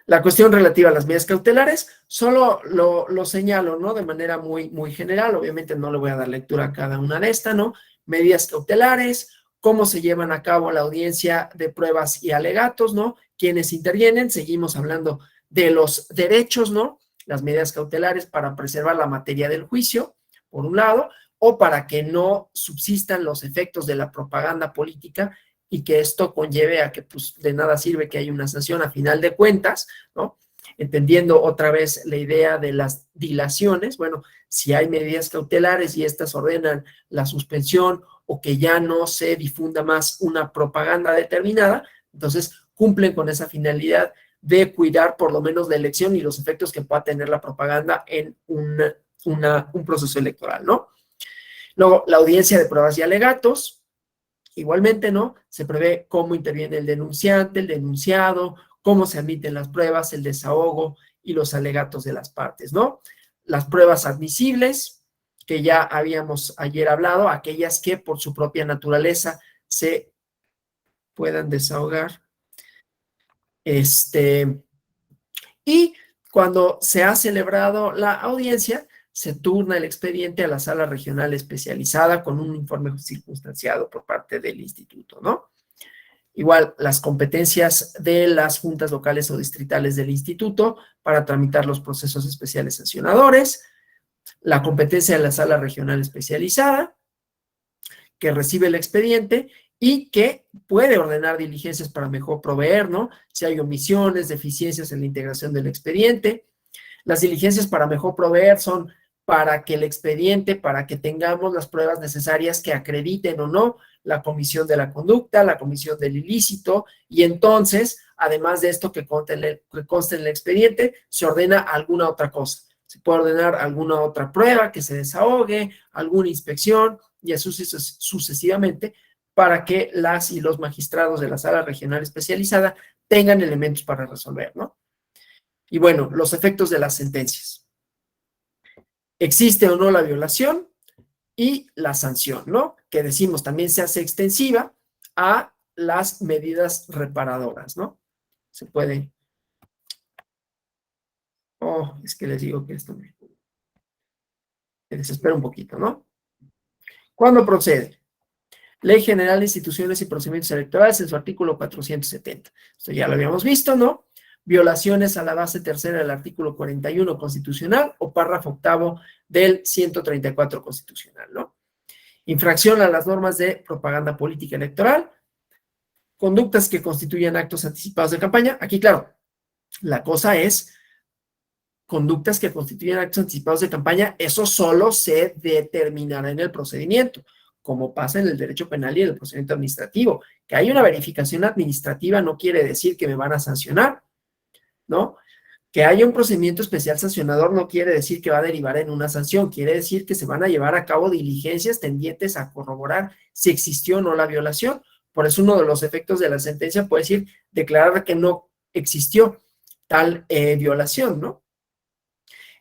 la cuestión relativa a las medidas cautelares, solo lo señalo, ¿no? De manera muy general, obviamente no le voy a dar lectura a cada una de estas, ¿no? Medidas cautelares, cómo se llevan a cabo la audiencia de pruebas y alegatos, ¿no? Quienes intervienen, seguimos hablando de los derechos, ¿no? Las medidas cautelares para preservar la materia del juicio, por un lado, o para que no subsistan los efectos de la propaganda política y que esto conlleve a que pues de nada sirve que haya una sanción a final de cuentas, ¿no? Entendiendo otra vez la idea de las dilaciones, bueno, si hay medidas cautelares y estas ordenan la suspensión o que ya no se difunda más una propaganda determinada, entonces cumplen con esa finalidad de cuidar por lo menos la elección y los efectos que pueda tener la propaganda en un proceso electoral, ¿no? Luego, la audiencia de pruebas y alegatos, igualmente, ¿no? Se prevé cómo interviene el denunciante, el denunciado, cómo se admiten las pruebas, el desahogo y los alegatos de las partes, ¿no? Las pruebas admisibles, que ya habíamos ayer hablado, aquellas que por su propia naturaleza se puedan desahogar. Y cuando se ha celebrado la audiencia, se turna el expediente a la sala regional especializada con un informe circunstanciado por parte del instituto, ¿no? Igual, las competencias de las juntas locales o distritales del instituto para tramitar los procesos especiales sancionadores, la competencia de la sala regional especializada, que recibe el expediente y que puede ordenar diligencias para mejor proveer, ¿no? Si hay omisiones, deficiencias en la integración del expediente. Las diligencias para mejor proveer son para que el expediente, para que tengamos las pruebas necesarias que acrediten o no la comisión de la conducta, la comisión del ilícito, y entonces, además de esto que conste en el expediente, se ordena alguna otra cosa. Se puede ordenar alguna otra prueba que se desahogue, alguna inspección, y así sucesivamente, para que las y los magistrados de la sala regional especializada tengan elementos para resolver, ¿no? Y bueno, los efectos de las sentencias. ¿Existe o no la violación? Y la sanción, ¿no? Que decimos también se hace extensiva a las medidas reparadoras, ¿no? Se puede. Oh, es que les digo que esto me desespera un poquito, ¿no? ¿Cuándo procede? Ley General de Instituciones y Procedimientos Electorales en su artículo 470. Esto ya lo habíamos visto, ¿no? Violaciones a la base tercera del artículo 41 constitucional o párrafo octavo del 134 constitucional, ¿no? Infracción a las normas de propaganda política electoral, conductas que constituyen actos anticipados de campaña. Aquí, claro, la cosa es conductas que constituyen actos anticipados de campaña, eso solo se determinará en el procedimiento, como pasa en el derecho penal y en el procedimiento administrativo. Que hay una verificación administrativa no quiere decir que me van a sancionar, ¿no? Que haya un procedimiento especial sancionador no quiere decir que va a derivar en una sanción, quiere decir que se van a llevar a cabo diligencias tendientes a corroborar si existió o no la violación. Por eso uno de los efectos de la sentencia puede decir declarar que no existió tal violación, ¿no?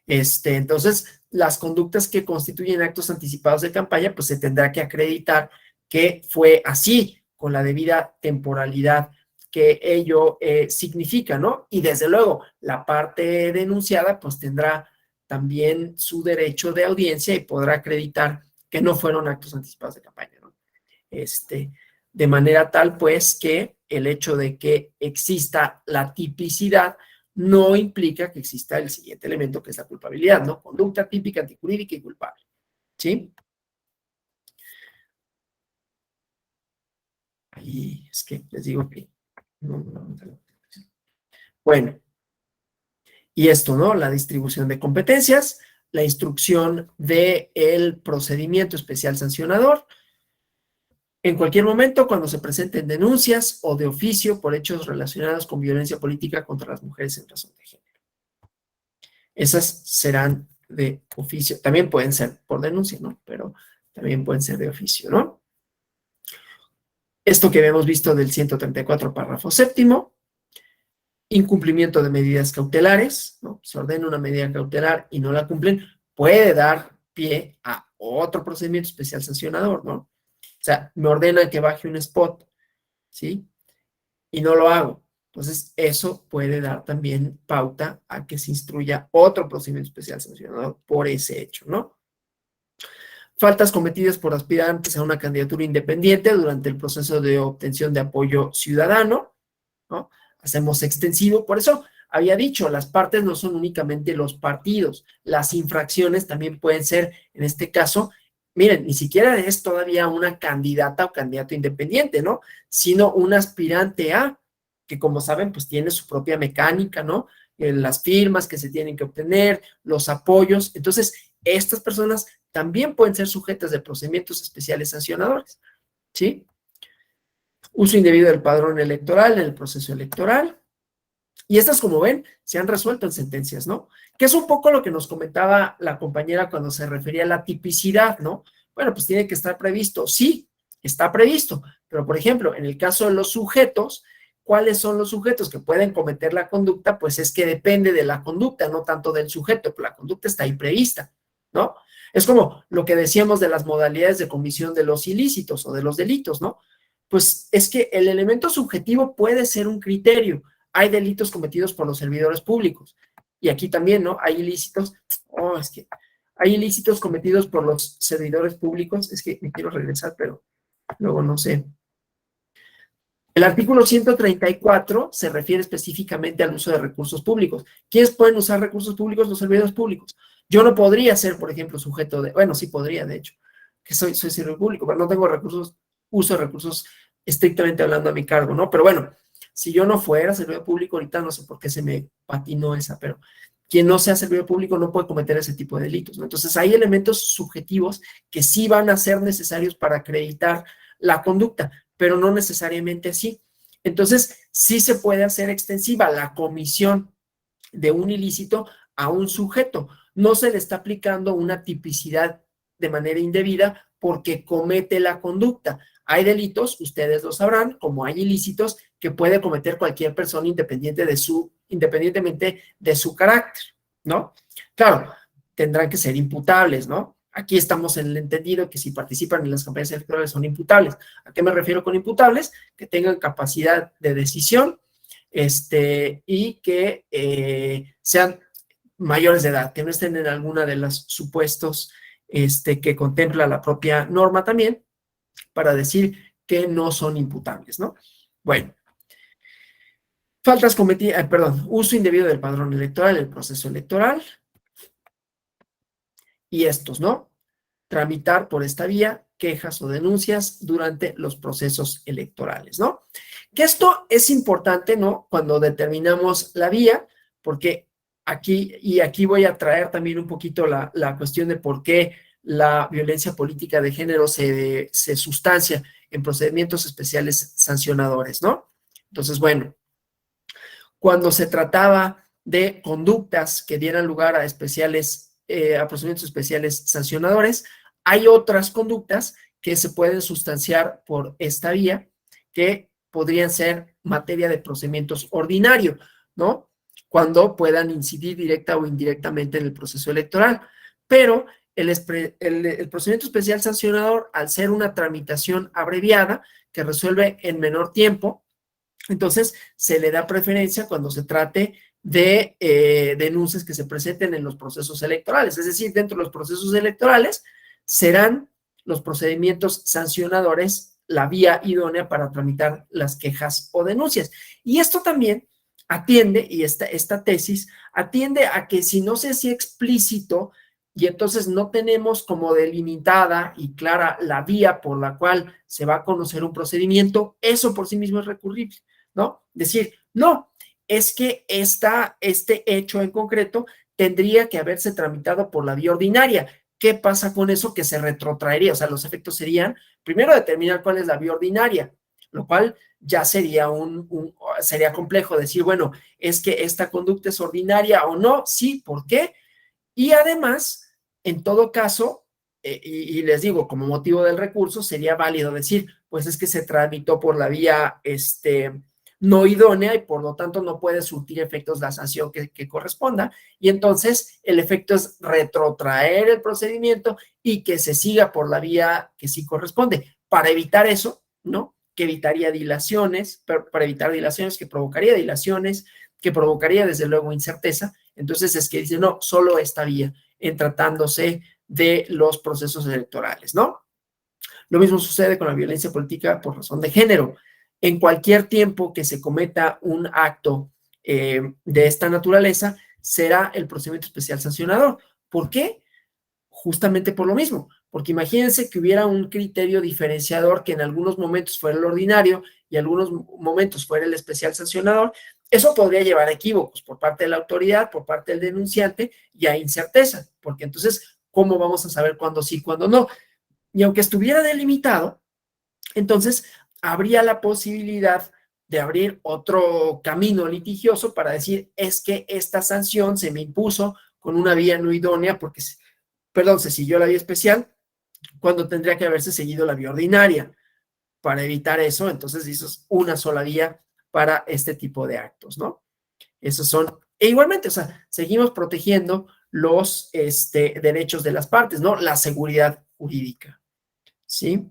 Entonces, las conductas que constituyen actos anticipados de campaña, pues se tendrá que acreditar que fue así, con la debida temporalidad que ello significa, ¿no? Y desde luego, la parte denunciada, pues tendrá también su derecho de audiencia y podrá acreditar que no fueron actos anticipados de campaña, ¿no? De manera tal, pues, que el hecho de que exista la tipicidad no implica que exista el siguiente elemento, que es la culpabilidad, ¿no? Conducta típica, antijurídica y culpable, ¿sí? Ahí es que les digo que bueno, y esto, ¿no? La distribución de competencias, la instrucción del procedimiento especial sancionador. En cualquier momento, cuando se presenten denuncias o de oficio por hechos relacionados con violencia política contra las mujeres en razón de género. Esas serán de oficio. También pueden ser por denuncia, ¿no? Pero también pueden ser de oficio, ¿no? Esto que habíamos visto del 134, párrafo séptimo. Incumplimiento de medidas cautelares, ¿no? Se ordena una medida cautelar y no la cumplen, puede dar pie a otro procedimiento especial sancionador, ¿no? O sea, me ordenan que baje un spot, ¿sí? Y no lo hago. Entonces, eso puede dar también pauta a que se instruya otro procedimiento especial sancionador por ese hecho, ¿no? Faltas cometidas por aspirantes a una candidatura independiente durante el proceso de obtención de apoyo ciudadano, ¿no? Hacemos extensivo, por eso había dicho, las partes no son únicamente los partidos, las infracciones también pueden ser, en este caso, miren, ni siquiera es todavía una candidata o candidato independiente, ¿no? Sino un aspirante a, que como saben, pues tiene su propia mecánica, ¿no? Las firmas que se tienen que obtener, los apoyos. Entonces, estas personas también pueden ser sujetas de procedimientos especiales sancionadores, ¿sí? Uso indebido del padrón electoral en el proceso electoral. Y estas, como ven, se han resuelto en sentencias, ¿no? Que es un poco lo que nos comentaba la compañera cuando se refería a la tipicidad, ¿no? Bueno, pues tiene que estar previsto. Sí, está previsto. Pero, por ejemplo, en el caso de los sujetos, ¿cuáles son los sujetos que pueden cometer la conducta? Pues es que depende de la conducta, no tanto del sujeto, pero la conducta está ahí prevista, ¿no? Es como lo que decíamos de las modalidades de comisión de los ilícitos o de los delitos, ¿no? Pues es que el elemento subjetivo puede ser un criterio. Hay delitos cometidos por los servidores públicos. Y aquí también, ¿no? Hay ilícitos, hay ilícitos cometidos por los servidores públicos. Es que me quiero regresar, pero luego no sé. El artículo 134 se refiere específicamente al uso de recursos públicos. ¿Quiénes pueden usar recursos públicos? Los servidores públicos. Yo no podría ser, por ejemplo, sujeto de, bueno, sí podría, de hecho, que soy servidor público, pero no tengo recursos, uso de recursos estrictamente hablando a mi cargo, ¿no? Pero bueno, si yo no fuera servidor público, ahorita no sé por qué se me patinó esa, pero quien no sea servidor público no puede cometer ese tipo de delitos, ¿no? Entonces hay elementos subjetivos que sí van a ser necesarios para acreditar la conducta, pero no necesariamente así. Entonces, sí se puede hacer extensiva la comisión de un ilícito a un sujeto. No se le está aplicando una tipicidad de manera indebida porque comete la conducta. Hay delitos, ustedes lo sabrán, como hay ilícitos que puede cometer cualquier persona independientemente de su carácter, ¿no? Claro, tendrán que ser imputables, ¿no? Aquí estamos en el entendido que si participan en las campañas electorales son imputables. ¿A qué me refiero con imputables? Que tengan capacidad de decisión y que sean mayores de edad, que no estén en alguna de los supuestos que contempla la propia norma también, para decir que no son imputables, ¿no? Bueno. Faltas cometidas, uso indebido del padrón electoral en el proceso electoral. Y estos, ¿no? Tramitar por esta vía quejas o denuncias durante los procesos electorales, ¿no? Que esto es importante, ¿no? Cuando determinamos la vía, porque aquí voy a traer también un poquito la cuestión de por qué la violencia política de género se sustancia en procedimientos especiales sancionadores, ¿no? Entonces, bueno, cuando se trataba de conductas que dieran lugar a procedimientos especiales sancionadores, hay otras conductas que se pueden sustanciar por esta vía que podrían ser materia de procedimientos ordinarios, ¿no? Cuando puedan incidir directa o indirectamente en el proceso electoral. Pero el procedimiento especial sancionador, al ser una tramitación abreviada que resuelve en menor tiempo, entonces se le da preferencia cuando se trate de denuncias que se presenten en los procesos electorales. Es decir, dentro de los procesos electorales serán los procedimientos sancionadores la vía idónea para tramitar las quejas o denuncias. Y esto también atiende, y esta tesis atiende a que si no se hacía explícito y entonces no tenemos como delimitada y clara la vía por la cual se va a conocer un procedimiento, eso por sí mismo es recurrible, ¿no? Decir, no, es que este hecho en concreto tendría que haberse tramitado por la vía ordinaria. ¿Qué pasa con eso? Que se retrotraería, o sea, los efectos serían, primero, determinar cuál es la vía ordinaria, lo cual ya sería sería complejo decir, bueno, es que esta conducta es ordinaria o no, sí, ¿por qué? Y además, en todo caso, y les digo, como motivo del recurso, sería válido decir, pues es que se tramitó por la vía no idónea y por lo tanto no puede surtir efectos la sanción que corresponda. Y entonces el efecto es retrotraer el procedimiento y que se siga por la vía que sí corresponde. Para evitar eso, ¿no? Que evitaría dilaciones, para evitar dilaciones, que provocaría dilaciones, que provocaría desde luego incerteza. Entonces es que dice, no, solo esta vía en tratándose de los procesos electorales, ¿no? Lo mismo sucede con la violencia política por razón de género. En cualquier tiempo que se cometa un acto de esta naturaleza, será el procedimiento especial sancionador. ¿Por qué? Justamente por lo mismo, porque imagínense que hubiera un criterio diferenciador que en algunos momentos fuera el ordinario y en algunos momentos fuera el especial sancionador. Eso podría llevar a equívocos por parte de la autoridad, por parte del denunciante y a incerteza, porque entonces, ¿cómo vamos a saber cuándo sí, cuándo no? Y aunque estuviera delimitado, entonces habría la posibilidad de abrir otro camino litigioso para decir, es que esta sanción se me impuso con una vía no idónea porque se siguió la vía especial cuando tendría que haberse seguido la vía ordinaria. Para evitar eso, entonces eso es una sola vía para este tipo de actos, ¿no? Esos son, e igualmente, o sea, seguimos protegiendo los derechos de las partes, ¿no? La seguridad jurídica, ¿sí?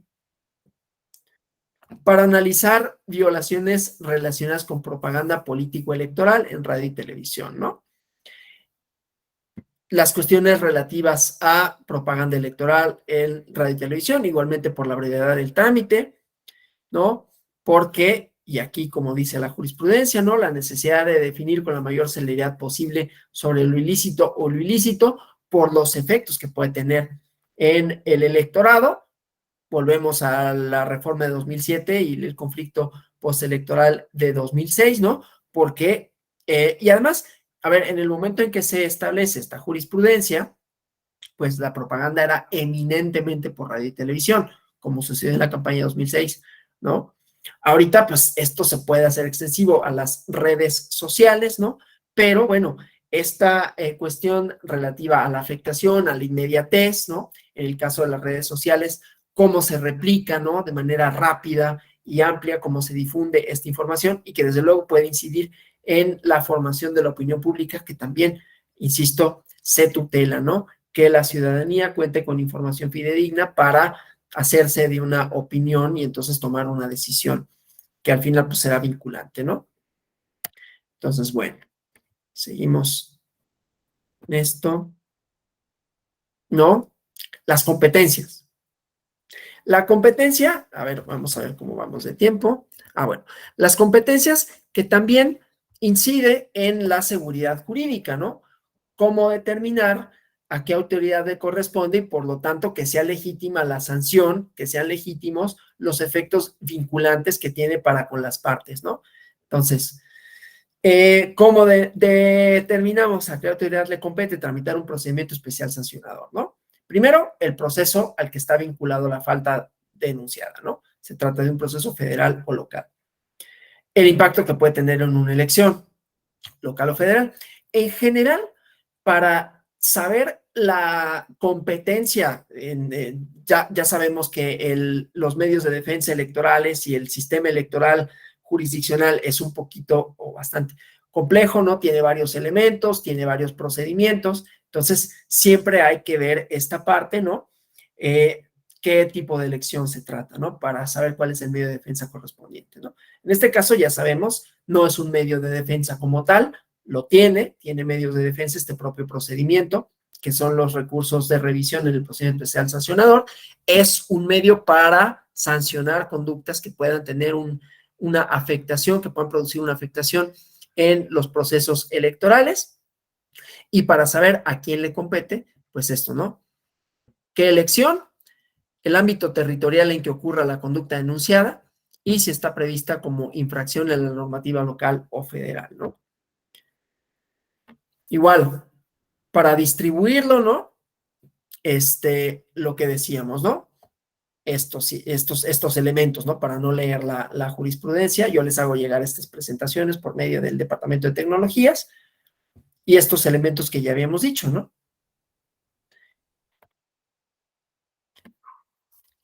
Para analizar violaciones relacionadas con propaganda político-electoral en radio y televisión, ¿no? Las cuestiones relativas a propaganda electoral en radio y televisión, igualmente por la brevedad del trámite, ¿no? Porque, y aquí como dice la jurisprudencia, ¿no? La necesidad de definir con la mayor celeridad posible sobre lo ilícito o lo ilícito por los efectos que puede tener en el electorado. Volvemos a la reforma de 2007 y el conflicto postelectoral de 2006, ¿no? Porque, y además, a ver, en el momento en que se establece esta jurisprudencia, pues la propaganda era eminentemente por radio y televisión, como sucedió en la campaña de 2006, ¿no? Ahorita, pues esto se puede hacer extensivo a las redes sociales, ¿no? Pero bueno, esta cuestión relativa a la afectación, a la inmediatez, ¿no? En el caso de las redes sociales, cómo se replica, ¿no? De manera rápida y amplia, cómo se difunde esta información y que desde luego puede incidir en la formación de la opinión pública, que también, insisto, se tutela, ¿no? Que la ciudadanía cuente con información fidedigna para hacerse de una opinión y entonces tomar una decisión que al final pues será vinculante, ¿no? Entonces, bueno, seguimos en esto, ¿no? Las competencias. La competencia, a ver, vamos a ver cómo vamos de tiempo. Bueno, las competencias que también incide en la seguridad jurídica, ¿no? Cómo determinar a qué autoridad le corresponde y por lo tanto que sea legítima la sanción, que sean legítimos los efectos vinculantes que tiene para con las partes, ¿no? Entonces, ¿cómo determinamos a qué autoridad le compete tramitar un procedimiento especial sancionador, ¿no? Primero, el proceso al que está vinculado la falta denunciada, ¿no? Se trata de un proceso federal o local. El impacto que puede tener en una elección, local o federal. En general, para saber la competencia, ya sabemos que los medios de defensa electorales y el sistema electoral jurisdiccional es un poquito o bastante complejo, ¿no? Tiene varios elementos, tiene varios procedimientos, entonces siempre hay que ver esta parte, ¿no? Qué tipo de elección se trata, ¿no? Para saber cuál es el medio de defensa correspondiente, ¿no? En este caso ya sabemos, no es un medio de defensa como tal, lo tiene medios de defensa este propio procedimiento, que son los recursos de revisión en el procedimiento especial sancionador, es un medio para sancionar conductas que puedan tener una afectación, que puedan producir una afectación en los procesos electorales, y para saber a quién le compete, pues esto, ¿no? ¿Qué elección? El ámbito territorial en que ocurra la conducta denunciada y si está prevista como infracción en la normativa local o federal, ¿no? Igual, para distribuirlo, ¿no? Lo que decíamos, ¿no? Estos elementos, ¿no? Para no leer la jurisprudencia, yo les hago llegar estas presentaciones por medio del Departamento de Tecnologías y estos elementos que ya habíamos dicho, ¿no?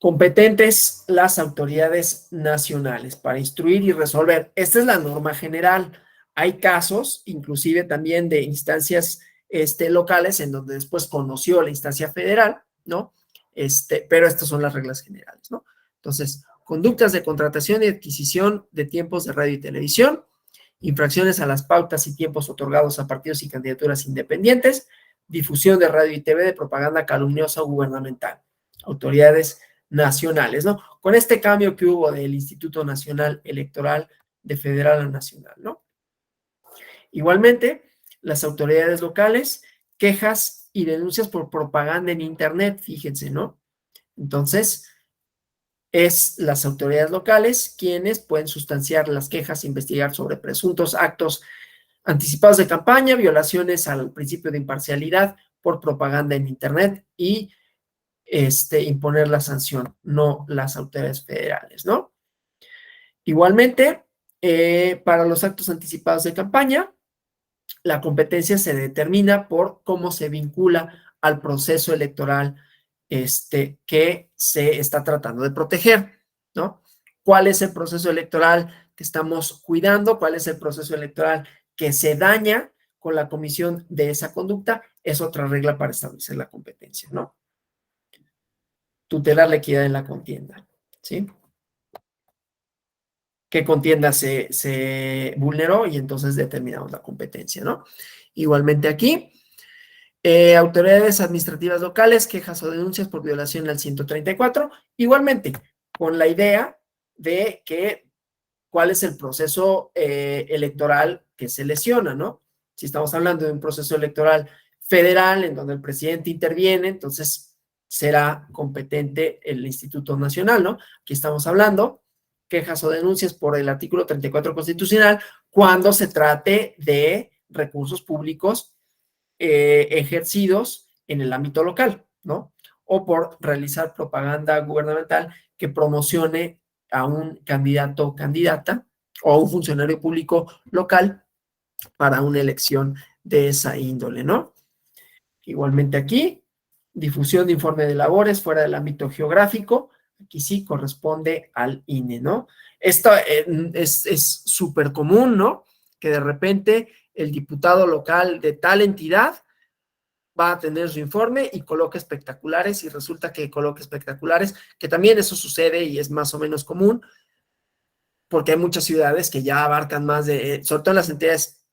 Competentes las autoridades nacionales para instruir y resolver. Esta es la norma general. Hay casos, inclusive también de instancias locales, en donde después conoció la instancia federal, ¿no? Pero estas son las reglas generales, ¿no? Entonces, conductas de contratación y adquisición de tiempos de radio y televisión, infracciones a las pautas y tiempos otorgados a partidos y candidaturas independientes, difusión de radio y TV de propaganda calumniosa o gubernamental. Autoridades nacionales, ¿no? Con este cambio que hubo del Instituto Nacional Electoral de federal a nacional, ¿no? Igualmente, las autoridades locales, quejas y denuncias por propaganda en Internet, fíjense, ¿no? Entonces, es las autoridades locales quienes pueden sustanciar las quejas e investigar sobre presuntos actos anticipados de campaña, violaciones al principio de imparcialidad por propaganda en Internet y imponer la sanción, no las autoridades federales, ¿no? Igualmente, para los actos anticipados de campaña, la competencia se determina por cómo se vincula al proceso electoral que se está tratando de proteger, ¿no? ¿Cuál es el proceso electoral que estamos cuidando? ¿Cuál es el proceso electoral que se daña con la comisión de esa conducta? Es otra regla para establecer la competencia, ¿no? Tutelar la equidad en la contienda, ¿sí? ¿Qué contienda se vulneró? Y entonces determinamos la competencia, ¿no? Igualmente aquí, autoridades administrativas locales, quejas o denuncias por violación al 134, igualmente, con la idea de que cuál es el proceso electoral que se lesiona, ¿no? Si estamos hablando de un proceso electoral federal en donde el presidente interviene, entonces será competente el Instituto Nacional, ¿no? Aquí estamos hablando quejas o denuncias por el artículo 34 constitucional cuando se trate de recursos públicos ejercidos en el ámbito local, ¿no? O por realizar propaganda gubernamental que promocione a un candidato o candidata o a un funcionario público local para una elección de esa índole, ¿no? Igualmente aquí, difusión de informe de labores fuera del ámbito geográfico, aquí sí corresponde al INE, ¿no? Esto es súper común, ¿no? Que de repente el diputado local de tal entidad va a tener su informe y coloca espectaculares y resulta que coloca espectaculares, que también eso sucede y es más o menos común, porque hay muchas ciudades que ya abarcan más de, sobre todo las entidades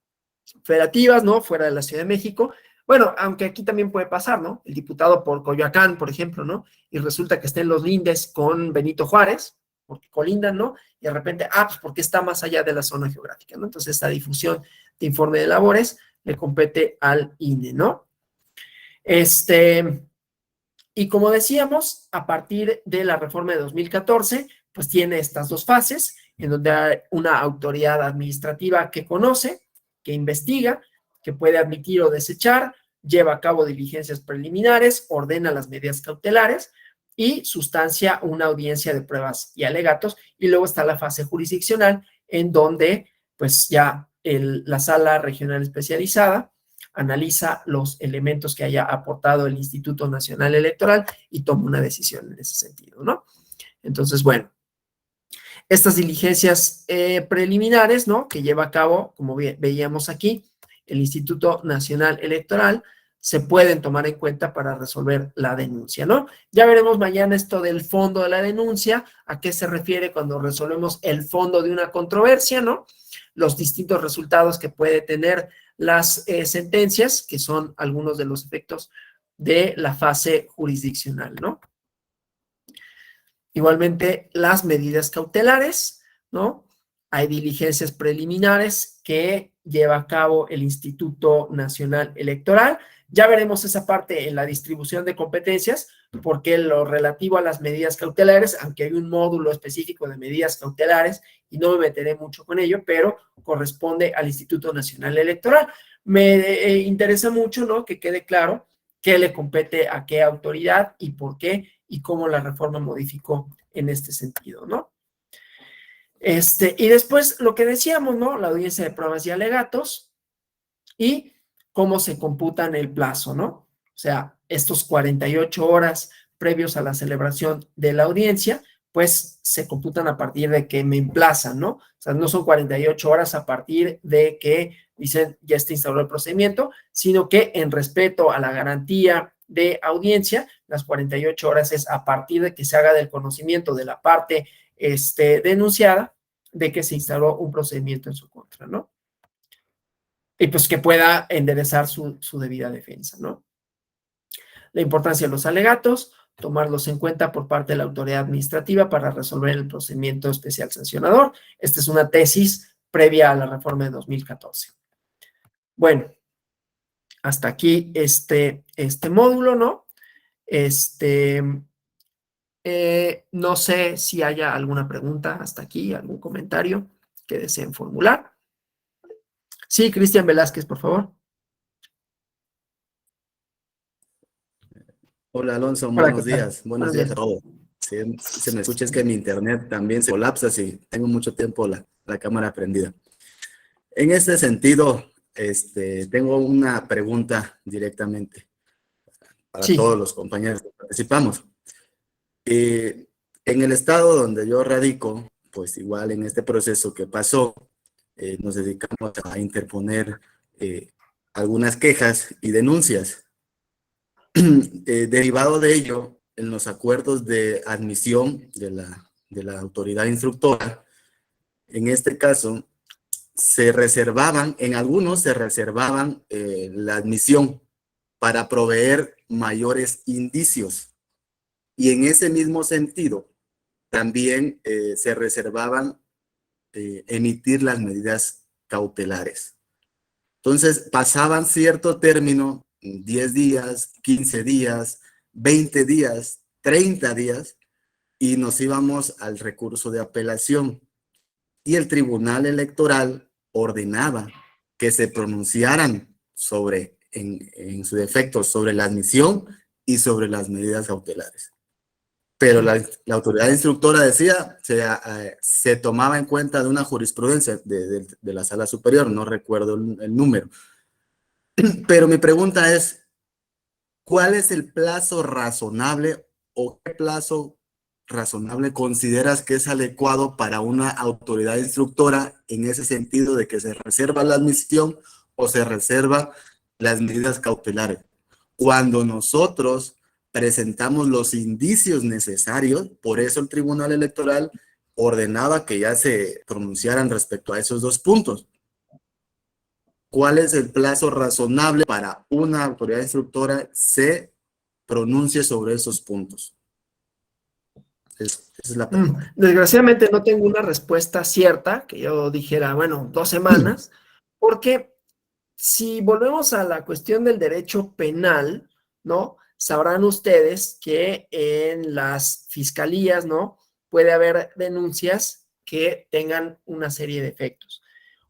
federativas, ¿no? Fuera de la Ciudad de México. Bueno, aunque aquí también puede pasar, ¿no? El diputado por Coyoacán, por ejemplo, ¿no? Y resulta que está en los lindes con Benito Juárez, porque colindan, ¿no? Y de repente, pues porque está más allá de la zona geográfica, ¿no? Entonces, esta difusión de informe de labores le compete al INE, ¿no? Y como decíamos, a partir de la reforma de 2014, pues tiene estas dos fases, en donde hay una autoridad administrativa que conoce, que investiga, que puede admitir o desechar, lleva a cabo diligencias preliminares, ordena las medidas cautelares y sustancia una audiencia de pruebas y alegatos. Y luego está la fase jurisdiccional, en donde pues ya la sala regional especializada analiza los elementos que haya aportado el Instituto Nacional Electoral y toma una decisión en ese sentido, ¿no? Entonces, bueno, estas diligencias preliminares, ¿no? Que lleva a cabo, como veíamos aquí, el Instituto Nacional Electoral, se pueden tomar en cuenta para resolver la denuncia, ¿no? Ya veremos mañana esto del fondo de la denuncia, a qué se refiere cuando resolvemos el fondo de una controversia, ¿no? Los distintos resultados que puede tener las sentencias, que son algunos de los efectos de la fase jurisdiccional, ¿no? Igualmente, las medidas cautelares, ¿no? Hay diligencias preliminares que lleva a cabo el Instituto Nacional Electoral. Ya veremos esa parte en la distribución de competencias, porque lo relativo a las medidas cautelares, aunque hay un módulo específico de medidas cautelares, y no me meteré mucho con ello, pero corresponde al Instituto Nacional Electoral. Me interesa mucho, ¿no?, que quede claro qué le compete a qué autoridad y por qué y cómo la reforma modificó en este sentido, ¿no? Y después lo que decíamos, ¿no?, la audiencia de pruebas y alegatos y cómo se computan el plazo, ¿no? O sea, estos 48 horas previos a la celebración de la audiencia, pues se computan a partir de que me emplazan, ¿no? O sea, no son 48 horas a partir de que dicen ya está instaurado el procedimiento, sino que en respeto a la garantía de audiencia, las 48 horas es a partir de que se haga del conocimiento de la parte denunciada de que se instauró un procedimiento en su contra, ¿no? Y pues que pueda enderezar su debida defensa, ¿no? La importancia de los alegatos, tomarlos en cuenta por parte de la autoridad administrativa para resolver el procedimiento especial sancionador. Esta es una tesis previa a la reforma de 2014. Bueno, hasta aquí este módulo, ¿no? No sé si haya alguna pregunta hasta aquí, algún comentario que deseen formular. Sí, Cristian Velázquez, por favor. Hola Alonso, Hola, buenos ¿qué tal? días. Buenos días a todos. Si se me escucha es que mi internet también se colapsa si tengo mucho tiempo la cámara prendida. En este sentido, tengo una pregunta directamente para todos los compañeros que participamos. En el estado donde yo radico, pues igual en este proceso que pasó, nos dedicamos a interponer algunas quejas y denuncias. Derivado de ello, en los acuerdos de admisión de la autoridad instructora, en este caso, en algunos se reservaban la admisión para proveer mayores indicios. Y en ese mismo sentido, también se reservaban emitir las medidas cautelares. Entonces, pasaban cierto término, 10 días, 15 días, 20 días, 30 días, y nos íbamos al recurso de apelación. Y el Tribunal Electoral ordenaba que se pronunciaran en su defecto, sobre la admisión y sobre las medidas cautelares. Pero la autoridad instructora decía, se tomaba en cuenta de una jurisprudencia de la Sala Superior, no recuerdo el número. Pero mi pregunta es, ¿cuál es el plazo razonable o qué plazo razonable consideras que es adecuado para una autoridad instructora en ese sentido de que se reserva la admisión o se reserva las medidas cautelares? Cuando nosotros presentamos los indicios necesarios, por eso el Tribunal Electoral ordenaba que ya se pronunciaran respecto a esos dos puntos. ¿Cuál es el plazo razonable para una autoridad instructora se pronuncie sobre esos puntos? Esa es la pregunta. Desgraciadamente no tengo una respuesta cierta, que yo dijera, bueno, 2 semanas, porque si volvemos a la cuestión del derecho penal, ¿no? Sabrán ustedes que en las fiscalías, ¿no?, puede haber denuncias que tengan una serie de efectos.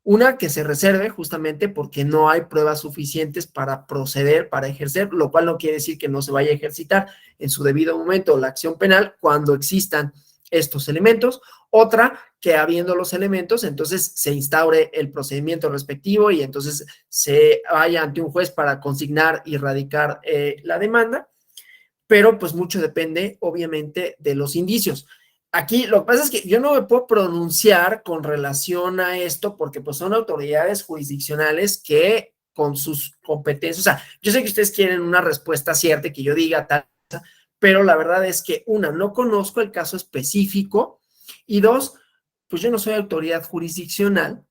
Una, que se reserve justamente porque no hay pruebas suficientes para proceder, para ejercer, lo cual no quiere decir que no se vaya a ejercitar en su debido momento la acción penal cuando existan estos elementos. Otra, que habiendo los elementos, entonces se instaure el procedimiento respectivo y entonces se vaya ante un juez para consignar y radicar la demanda, pero pues mucho depende, obviamente, de los indicios. Aquí lo que pasa es que yo no me puedo pronunciar con relación a esto porque pues son autoridades jurisdiccionales que con sus competencias, o sea, yo sé que ustedes quieren una respuesta cierta que yo diga tal, pero la verdad es que una, no conozco el caso específico y dos, pues yo no soy autoridad jurisdiccional.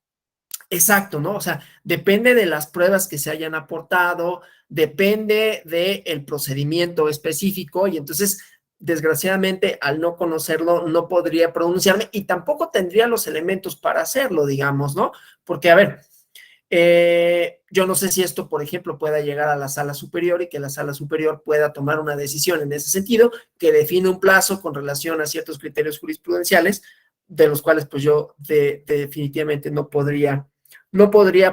Exacto, ¿no? O sea, depende de las pruebas que se hayan aportado, depende del procedimiento específico y entonces, desgraciadamente, al no conocerlo, no podría pronunciarme y tampoco tendría los elementos para hacerlo, digamos, ¿no? Porque, a ver, Yo no sé si esto, por ejemplo, pueda llegar a la sala superior y que la sala superior pueda tomar una decisión en ese sentido, que define un plazo con relación a ciertos criterios jurisprudenciales, de los cuales pues yo definitivamente no podría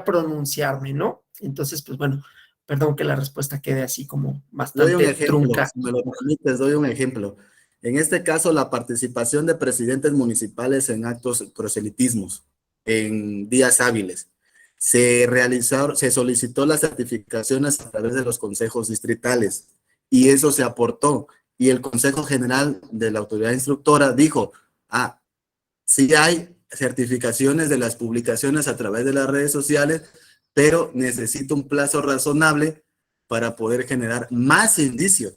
pronunciarme, ¿no? Entonces, pues bueno, perdón que la respuesta quede así como bastante trunca. Si me lo permites, doy un ejemplo. En este caso, la participación de presidentes municipales en actos proselitismos, en días hábiles. Se solicitó las certificaciones a través de los consejos distritales y eso se aportó. Y el Consejo General de la Autoridad Instructora dijo, sí hay certificaciones de las publicaciones a través de las redes sociales, pero necesito un plazo razonable para poder generar más indicios.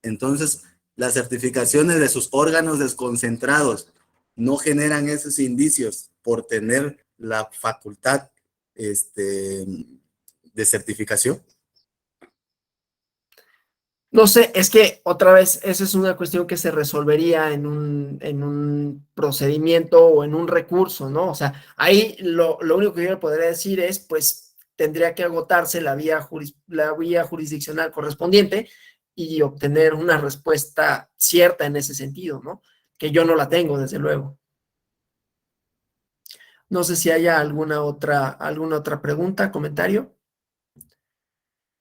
Entonces, las certificaciones de sus órganos desconcentrados no generan esos indicios por tener la facultad de certificación. No sé, es que otra vez, esa es una cuestión que se resolvería en un procedimiento o en un recurso, ¿no? O sea, ahí lo único que yo le podría decir es, pues, tendría que agotarse la vía jurisdiccional correspondiente y obtener una respuesta cierta en ese sentido, ¿no? Que yo no la tengo, desde luego. No sé si haya alguna otra pregunta, comentario.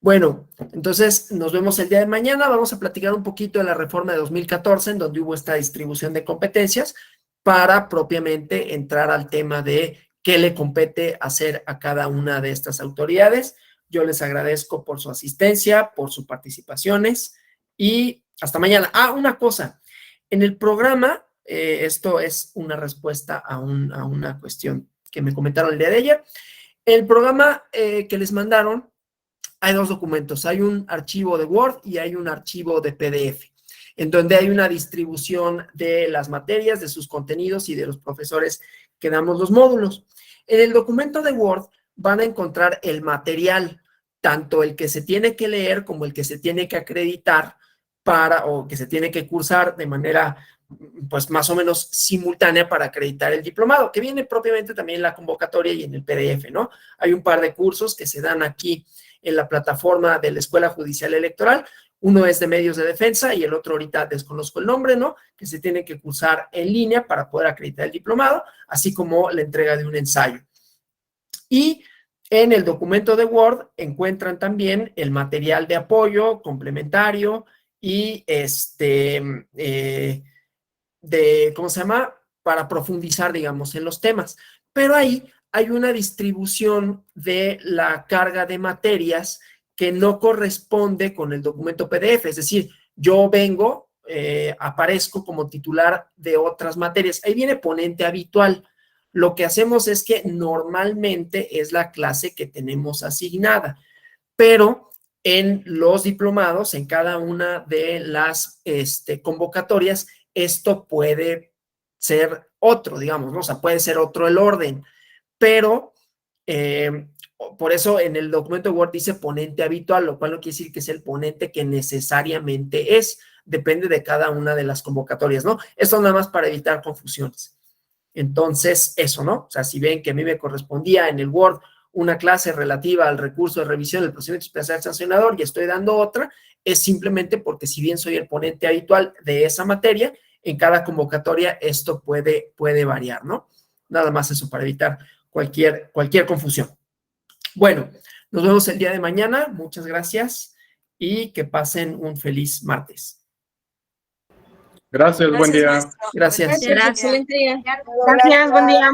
Bueno, entonces nos vemos el día de mañana. Vamos a platicar un poquito de la reforma de 2014, en donde hubo esta distribución de competencias, para propiamente entrar al tema de qué le compete hacer a cada una de estas autoridades. Yo les agradezco por su asistencia, por sus participaciones y hasta mañana. Una cosa, en el programa, esto es una respuesta a una cuestión que me comentaron el día de ayer. El programa que les mandaron, hay dos documentos, hay un archivo de Word y hay un archivo de PDF, en donde hay una distribución de las materias, de sus contenidos y de los profesores que damos los módulos. En el documento de Word van a encontrar el material, tanto el que se tiene que leer como el que se tiene que acreditar o que se tiene que cursar de manera, pues, más o menos simultánea para acreditar el diplomado, que viene propiamente también en la convocatoria y en el PDF, ¿no? Hay un par de cursos que se dan aquí en la plataforma de la Escuela Judicial Electoral. Uno es de medios de defensa y el otro ahorita desconozco el nombre, ¿no? Que se tiene que cursar en línea para poder acreditar el diplomado, así como la entrega de un ensayo. Y en el documento de Word encuentran también el material de apoyo complementario y ¿cómo se llama? Para profundizar, digamos, en los temas. Pero ahí hay una distribución de la carga de materias que no corresponde con el documento PDF. Es decir, yo vengo, aparezco como titular de otras materias. Ahí viene ponente habitual. Lo que hacemos es que normalmente es la clase que tenemos asignada, pero en los diplomados, en cada una de las convocatorias, esto puede ser otro, digamos, ¿no? O sea, puede ser otro el orden. Pero por eso en el documento de Word dice ponente habitual, lo cual no quiere decir que es el ponente que necesariamente es, depende de cada una de las convocatorias, ¿no? Esto nada más para evitar confusiones. Entonces, eso, ¿no? O sea, si ven que a mí me correspondía en el Word una clase relativa al recurso de revisión del procedimiento especial sancionador y estoy dando otra, es simplemente porque si bien soy el ponente habitual de esa materia, en cada convocatoria esto puede variar, ¿no? Nada más eso para evitar cualquier confusión. Bueno, nos vemos el día de mañana. Muchas gracias y que pasen un feliz martes. Gracias, buen día. Gracias. Excelente día. Gracias, buen día.